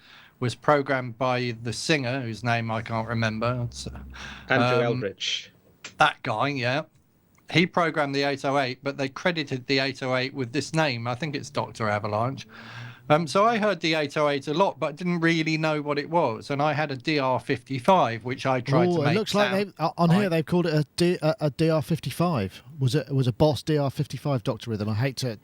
[SPEAKER 3] was programmed by the singer, whose name I can't remember.
[SPEAKER 6] Andrew Eldritch.
[SPEAKER 3] That guy, yeah. He programmed the 808, but they credited the 808 with this name. I think it's Dr. Avalanche. So I heard the 808 a lot, but didn't really know what it was. And I had a DR55, which I tried to make.
[SPEAKER 1] It looks like here they've called it a DR55. It was a Boss DR55 Dr. Rhythm. I hate to,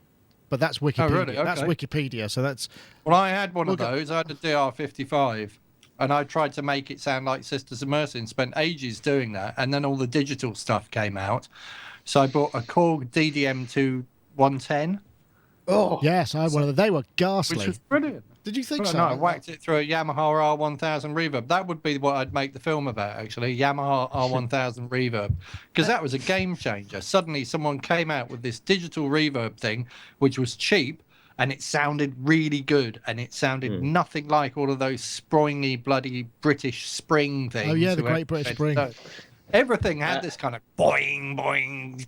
[SPEAKER 1] but that's Wikipedia.
[SPEAKER 3] Oh, really? Okay.
[SPEAKER 1] That's Wikipedia. So that's.
[SPEAKER 3] Well, I had one of those. I had a DR55, and I tried to make it sound like Sisters of Mercy, and spent ages doing that. And then all the digital stuff came out. So I bought a Korg DDM2 110.
[SPEAKER 2] Oh,
[SPEAKER 1] yes, I had one of them. They were ghastly.
[SPEAKER 3] Which was brilliant.
[SPEAKER 1] Did you think so?
[SPEAKER 3] No, I whacked it through a Yamaha R1000 reverb. That would be what I'd make the film about, actually. Yamaha R1000 reverb. Because that was a game changer. Suddenly someone came out with this digital reverb thing, which was cheap, and it sounded really good. And it sounded nothing like all of those springy, bloody British Spring things.
[SPEAKER 1] Oh, yeah, the Great British Spring.
[SPEAKER 3] So everything had this kind of boing, boing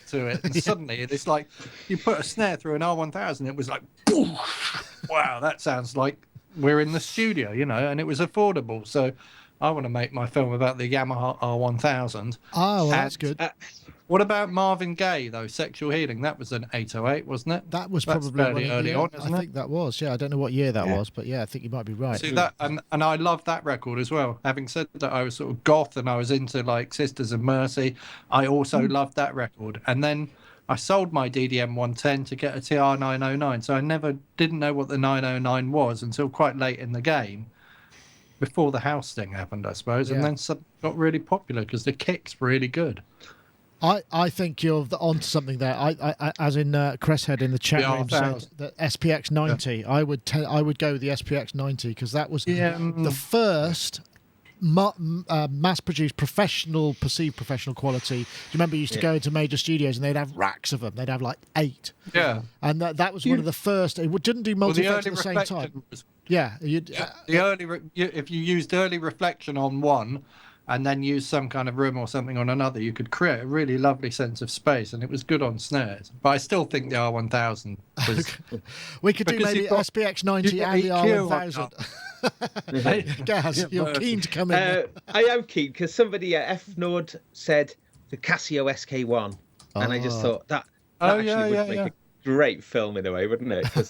[SPEAKER 3] to it. And suddenly it's like you put a snare through an R1000, it was like, wow, that sounds like we're in the studio, you know, and it was affordable. So I want to make my film about the Yamaha R1000.
[SPEAKER 1] Oh, well, that's good.
[SPEAKER 3] What about Marvin Gaye, though? Sexual Healing. That was an 808, wasn't it?
[SPEAKER 1] That was
[SPEAKER 3] That's
[SPEAKER 1] probably
[SPEAKER 3] fairly early on, isn't
[SPEAKER 1] I think that was. Yeah, I don't know what year that was, but yeah, I think you might be right.
[SPEAKER 3] See that, and I love that record as well. Having said that, I was sort of goth and I was into like Sisters of Mercy. I also loved that record. And then I sold my DDM 110 to get a TR 909. So I didn't know what the 909 was until quite late in the game, before the house thing happened, I suppose. And then it got really popular because the kick's really good.
[SPEAKER 1] I think you're onto something there. I as in Cresshead in the chat room said the SPX 90. Yeah. I would go with the SPX 90 because that was the first mass-produced perceived professional quality. Do you remember you used to go into major studios and they'd have racks of them? They'd have like 8.
[SPEAKER 3] Yeah.
[SPEAKER 1] And that was one of the first. It didn't do multi-effects at the same time.
[SPEAKER 3] If you used early reflection on one, and then use some kind of room or something on another, you could create a really lovely sense of space, and it was good on snares. But I still think the R1000 was...
[SPEAKER 1] We could do maybe SPX 90 and the R1000. Gaz, you're keen to come in.
[SPEAKER 6] I am keen, because somebody at F-Nord said the Casio SK-1, and I just thought that actually would make a great film in a way, wouldn't it? Because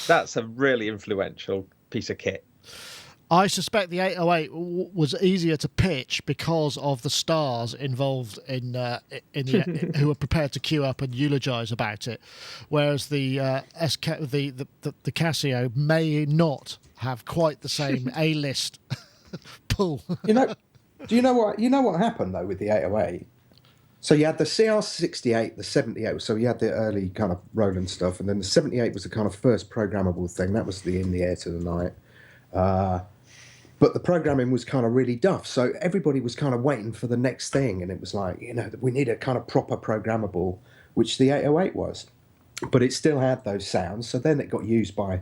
[SPEAKER 6] that's a really influential piece of kit.
[SPEAKER 1] I suspect the 808 was easier to pitch because of the stars involved in who were prepared to queue up and eulogise about it, whereas the Casio may not have quite the same A-list pull.
[SPEAKER 2] Do you know what happened though with the 808? So you had the CR68, the 78. So you had the early kind of Roland stuff, and then the 78 was the kind of first programmable thing. That was the In the Air to the Night. But the programming was kind of really duff. So everybody was kind of waiting for the next thing. And it was like, we need a kind of proper programmable, which the 808 was. But it still had those sounds. So then it got used by...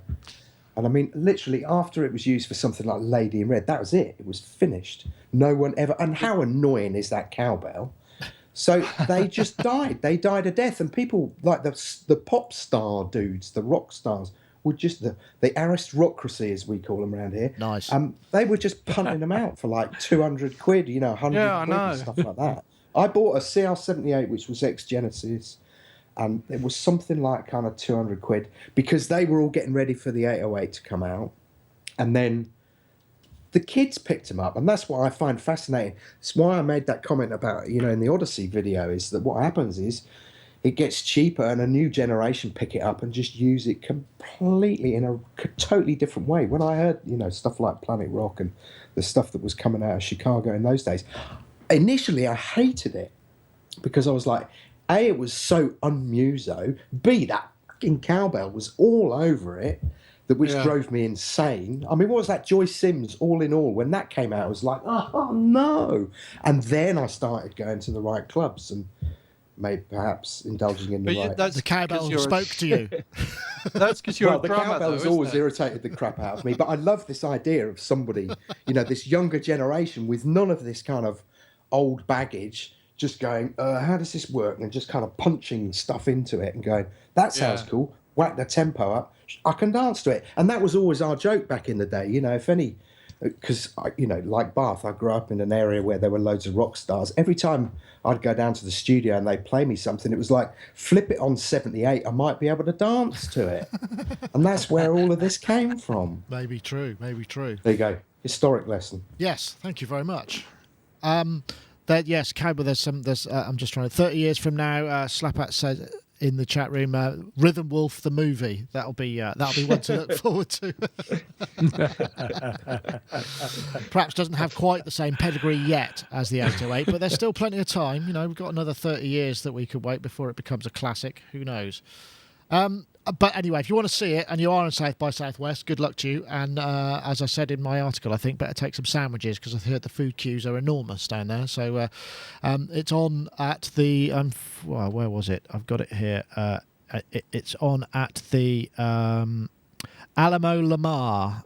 [SPEAKER 2] And I mean, literally, after it was used for something like Lady in Red, that was it. It was finished. No one ever... And how annoying is that cowbell? So they just died. They died a death. And people, like the pop star dudes, the rock stars... would just the aristocracy, as we call them around here.
[SPEAKER 1] Nice.
[SPEAKER 2] They were just punting them out for like 200 quid, 100 quid and stuff like that. I bought a CR78, which was ex-Genesis, and it was something like kind of 200 quid because they were all getting ready for the 808 to come out. And then the kids picked them up, and that's what I find fascinating. It's why I made that comment about, in the Odyssey video, is that what happens is it gets cheaper and a new generation pick it up and just use it completely in a totally different way. When I heard, stuff like Planet Rock and the stuff that was coming out of Chicago in those days, initially I hated it because I was like, A, it was so un-muso, B, that fucking cowbell was all over it, which drove me insane. I mean, what was that Joyce Sims All in All? When that came out, I was like, oh no. And then I started going to the right clubs and maybe perhaps indulging in the right.
[SPEAKER 1] The cowbell spoke to you.
[SPEAKER 3] That's because you're a
[SPEAKER 2] the
[SPEAKER 3] drummer,
[SPEAKER 2] cowbell's always irritated the crap out of me. But I love this idea of somebody, this younger generation with none of this kind of old baggage, just going, how does this work? And just kind of punching stuff into it and going, that sounds cool. Whack the tempo up. I can dance to it. And that was always our joke back in the day. You know, because, you know, like Bath, I grew up in an area where there were loads of rock stars. Every time I'd go down to the studio and they'd play me something, it was like, flip it on 78, I might be able to dance to it. And that's where all of this came from.
[SPEAKER 1] Maybe true. There
[SPEAKER 2] you go. Historic lesson.
[SPEAKER 1] Yes, thank you very much. Yes, Cowboy, I'm just trying to, 30 years from now, Slapat says in the chat room, Rhythm Wolf the movie. That'll be one to look forward to. Perhaps doesn't have quite the same pedigree yet as the 808, but there's still plenty of time. You know, we've got another 30 years that we could wait before it becomes a classic. Who knows? But anyway, if you want to see it and you are in South by Southwest, good luck to you. And as I said in my article, I think better take some sandwiches because I heard the food queues are enormous down there. So it's on at the where was it? I've got it here. It's on at the Alamo Lamar,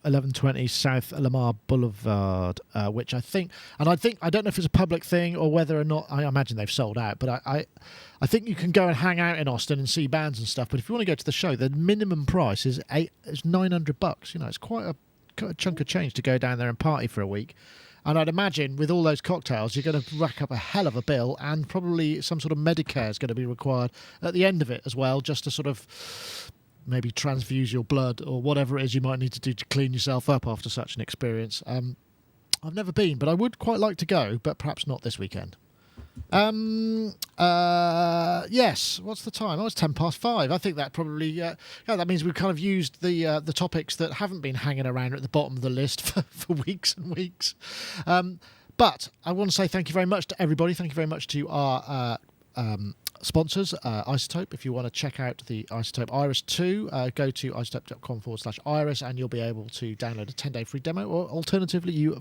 [SPEAKER 1] 1120 South Lamar Boulevard, which I don't know if it's a public thing or whether or not, I imagine they've sold out, but I think you can go and hang out in Austin and see bands and stuff. But if you want to go to the show, the minimum price is $900. You know, it's quite a chunk of change to go down there and party for a week. And I'd imagine with all those cocktails, you're going to rack up a hell of a bill, and probably some sort of Medicare is going to be required at the end of it as well, just to sort of maybe transfuse your blood or whatever it is you might need to do to clean yourself up after such an experience. I've never been, but I would quite like to go, but perhaps not this weekend. Yes, what's the time? It's 5:10. I think that probably that means we've kind of used the topics that haven't been hanging around at the bottom of the list for weeks and weeks. But I want to say thank you very much to everybody. Thank you very much to our sponsors, iZotope. If you want to check out the iZotope Iris 2, go to izotope.com/iris and you'll be able to download a 10-day free demo. Or alternatively, you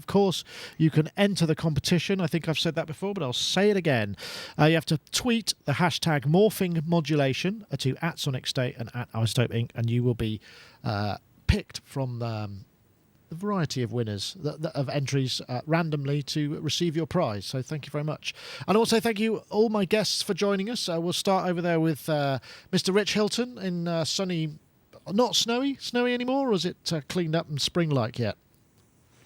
[SPEAKER 1] can enter the competition. I think I've said that before, but I'll say it again. You have to tweet the hashtag morphing modulation to @SonicState and @iZotope Inc. and you will be picked from the variety of winners of entries randomly to receive your prize. So thank you very much. And also thank you all my guests for joining us. We'll start over there with Mr. Rich Hilton in sunny, not snowy anymore, or is it cleaned up and spring-like yet?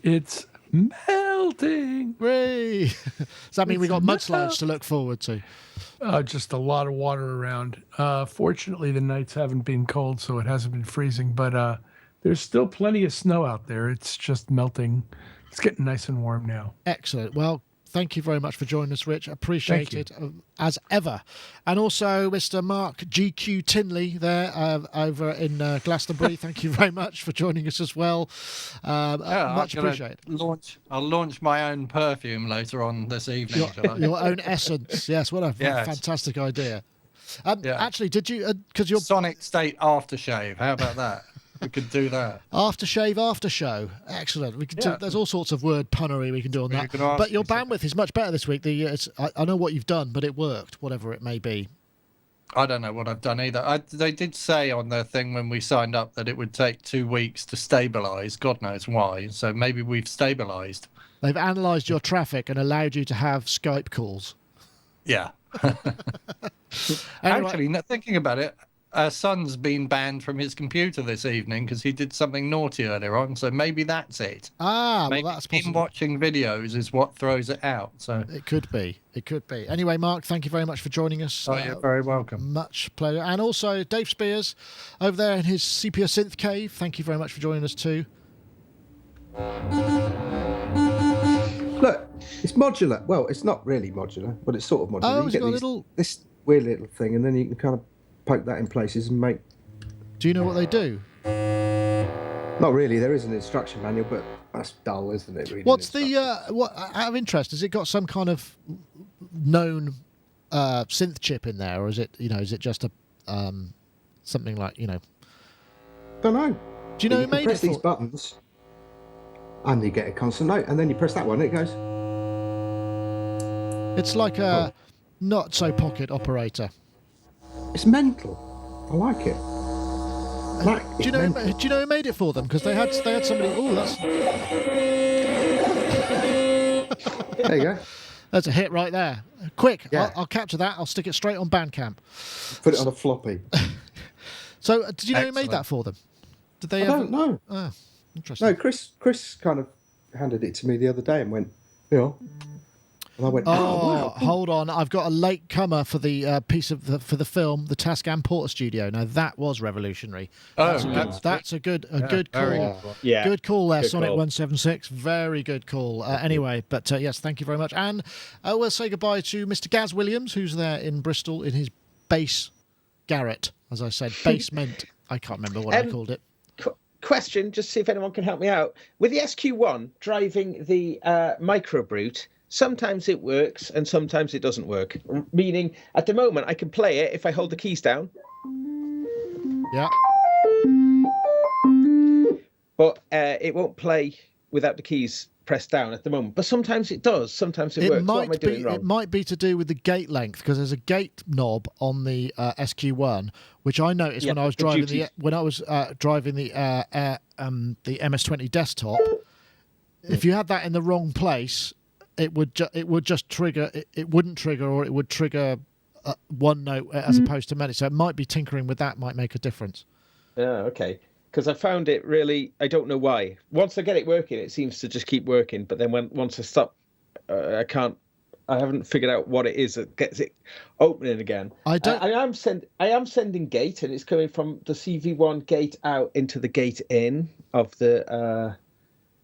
[SPEAKER 4] It's melting.
[SPEAKER 1] Hooray! Does that mean we got mudslides to look forward to?
[SPEAKER 4] Just a lot of water around. Fortunately, the nights haven't been cold, so it hasn't been freezing, but there's still plenty of snow out there. It's just melting. It's getting nice and warm now.
[SPEAKER 1] Excellent. Well, thank you very much for joining us, Rich. Appreciate it as ever. And also Mr. Mark GQ Tinley there over in Glastonbury. Thank you very much for joining us as well. Much appreciated.
[SPEAKER 3] I'll launch my own perfume later on this evening.
[SPEAKER 1] Your own essence. Yes, what a fantastic idea. Actually, did you... because you're
[SPEAKER 3] Sonic State aftershave. How about that? We could do that.
[SPEAKER 1] Aftershave, after show. Excellent. We can do, there's all sorts of word punnery we can do on that. But your bandwidth is much better this week. I know what you've done, but it worked, whatever it may be.
[SPEAKER 3] I don't know what I've done either. They did say on their thing when we signed up that it would take 2 weeks to stabilise. God knows why. So maybe we've stabilised.
[SPEAKER 1] They've analysed your traffic and allowed you to have Skype calls.
[SPEAKER 3] Yeah.
[SPEAKER 1] Anyway,
[SPEAKER 3] Actually, thinking about it, our son's been banned from his computer this evening because he did something naughty earlier on. So maybe that's it.
[SPEAKER 1] Maybe that's possible.
[SPEAKER 3] Him watching videos is what throws it out. So
[SPEAKER 1] it could be. It could be. Anyway, Mark, thank you very much for joining us.
[SPEAKER 3] Oh, you're very welcome.
[SPEAKER 1] Much pleasure. And also Dave Spears over there in his Sepia Synth Cave. Thank you very much for joining us too.
[SPEAKER 2] Look, it's modular. Well, it's not really modular, but it's sort of modular.
[SPEAKER 1] Oh,
[SPEAKER 2] you get this weird little thing, and then you can kind of poke that in places and make...
[SPEAKER 1] Do you know what they do?
[SPEAKER 2] Not really. There is an instruction manual, but that's dull, isn't it? Really?
[SPEAKER 1] What's the... what out of interest, has it got some kind of known synth chip in there, or is it, is it just a something like,
[SPEAKER 2] Don't know.
[SPEAKER 1] Do you know who made it?
[SPEAKER 2] Press these buttons, and you get a constant note, and then you press that one, and it goes...
[SPEAKER 1] It's like a not-so-pocket operator.
[SPEAKER 2] It's mental. I like it.
[SPEAKER 1] Do you know who made it for them? Because they had somebody. Oh, that's.
[SPEAKER 2] There you go.
[SPEAKER 1] That's a hit right there. Quick,
[SPEAKER 2] Yeah.
[SPEAKER 1] I'll capture that. I'll stick it straight on Bandcamp.
[SPEAKER 2] Put it on a floppy.
[SPEAKER 1] So, did you know who made that for them? Did they?
[SPEAKER 2] I don't know.
[SPEAKER 1] Oh, interesting.
[SPEAKER 2] No, Chris kind of handed it to me the other day and went, yeah. And I went, wow.
[SPEAKER 1] Hold on! I've got a late comer for the piece of for the film, the Tascam Porter Studio. Now that was revolutionary. That's a good call.
[SPEAKER 6] Yeah,
[SPEAKER 1] good call there,
[SPEAKER 6] good
[SPEAKER 1] Sonic
[SPEAKER 6] call.
[SPEAKER 1] 176. Very good call. Anyway, but yes, thank you very much. And we'll say goodbye to Mr. Gaz Williams, who's there in Bristol in his bass garret, as I said, basement. I can't remember what I called it.
[SPEAKER 6] Question, just see if anyone can help me out. With the SQ-1 driving the Micro Brute, sometimes it works and sometimes it doesn't work. Meaning, at the moment, I can play it if I hold the keys down.
[SPEAKER 1] Yeah.
[SPEAKER 6] But it won't play without the keys pressed down at the moment. But sometimes it does. Sometimes it works. What am I doing wrong?
[SPEAKER 1] It might be to do with the gate length, because there's a gate knob on the SQ-1, which I noticed when I was driving the MS-20 desktop. If you had that in the wrong place, it would just trigger. It wouldn't trigger, or it would trigger one note as opposed to many. So it might be tinkering with that might make a difference.
[SPEAKER 6] Yeah, okay. Because I found it really, I don't know why. Once I get it working, it seems to just keep working. But then once I stop, I haven't figured out what it is that gets it opening again. I am sending gate, and it's coming from the CV1 gate out into the gate in of the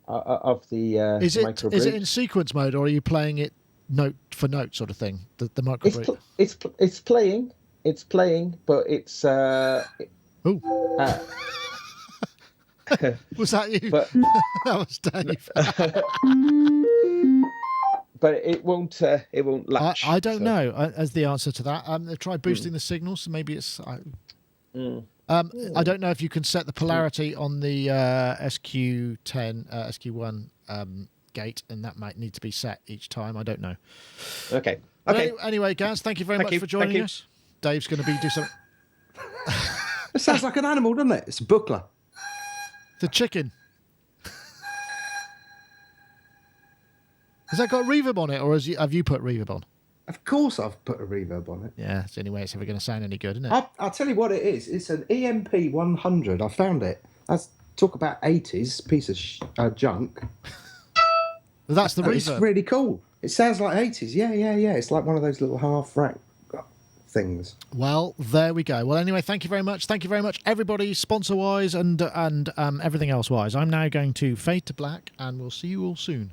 [SPEAKER 6] Micro Brute.
[SPEAKER 1] Is it in sequence mode, or are you playing it note for note sort of thing? The Micro Brute.
[SPEAKER 6] It's playing, but it's.
[SPEAKER 1] Was that you?
[SPEAKER 6] But,
[SPEAKER 1] that was Dave.
[SPEAKER 6] But it won't latch.
[SPEAKER 1] I don't know as the answer to that. They've tried boosting the signals, so maybe it's. I don't know if you can set the polarity on the SQ10, SQ1 gate, and that might need to be set each time. I don't know.
[SPEAKER 6] Okay.
[SPEAKER 1] Anyway, Gaz, thank you very much for joining us. Dave's going to do something.
[SPEAKER 2] It sounds like an animal, doesn't it? It's a buckler.
[SPEAKER 1] The chicken. Has that got reverb on it, or have you put reverb on?
[SPEAKER 2] Of course I've put a reverb on it.
[SPEAKER 1] Yeah, it's the only way it's ever going to sound any good, isn't it?
[SPEAKER 2] I'll tell you what it is. It's an EMP 100. I found it. Let's talk about 80s, piece of junk.
[SPEAKER 1] Well, that's the reverb.
[SPEAKER 2] It's really cool. It sounds like 80s. Yeah. It's like one of those little half-rack things.
[SPEAKER 1] Well, there we go. Well, anyway, thank you very much. Thank you very much, everybody, sponsor-wise and everything else-wise. I'm now going to fade to black, and we'll see you all soon.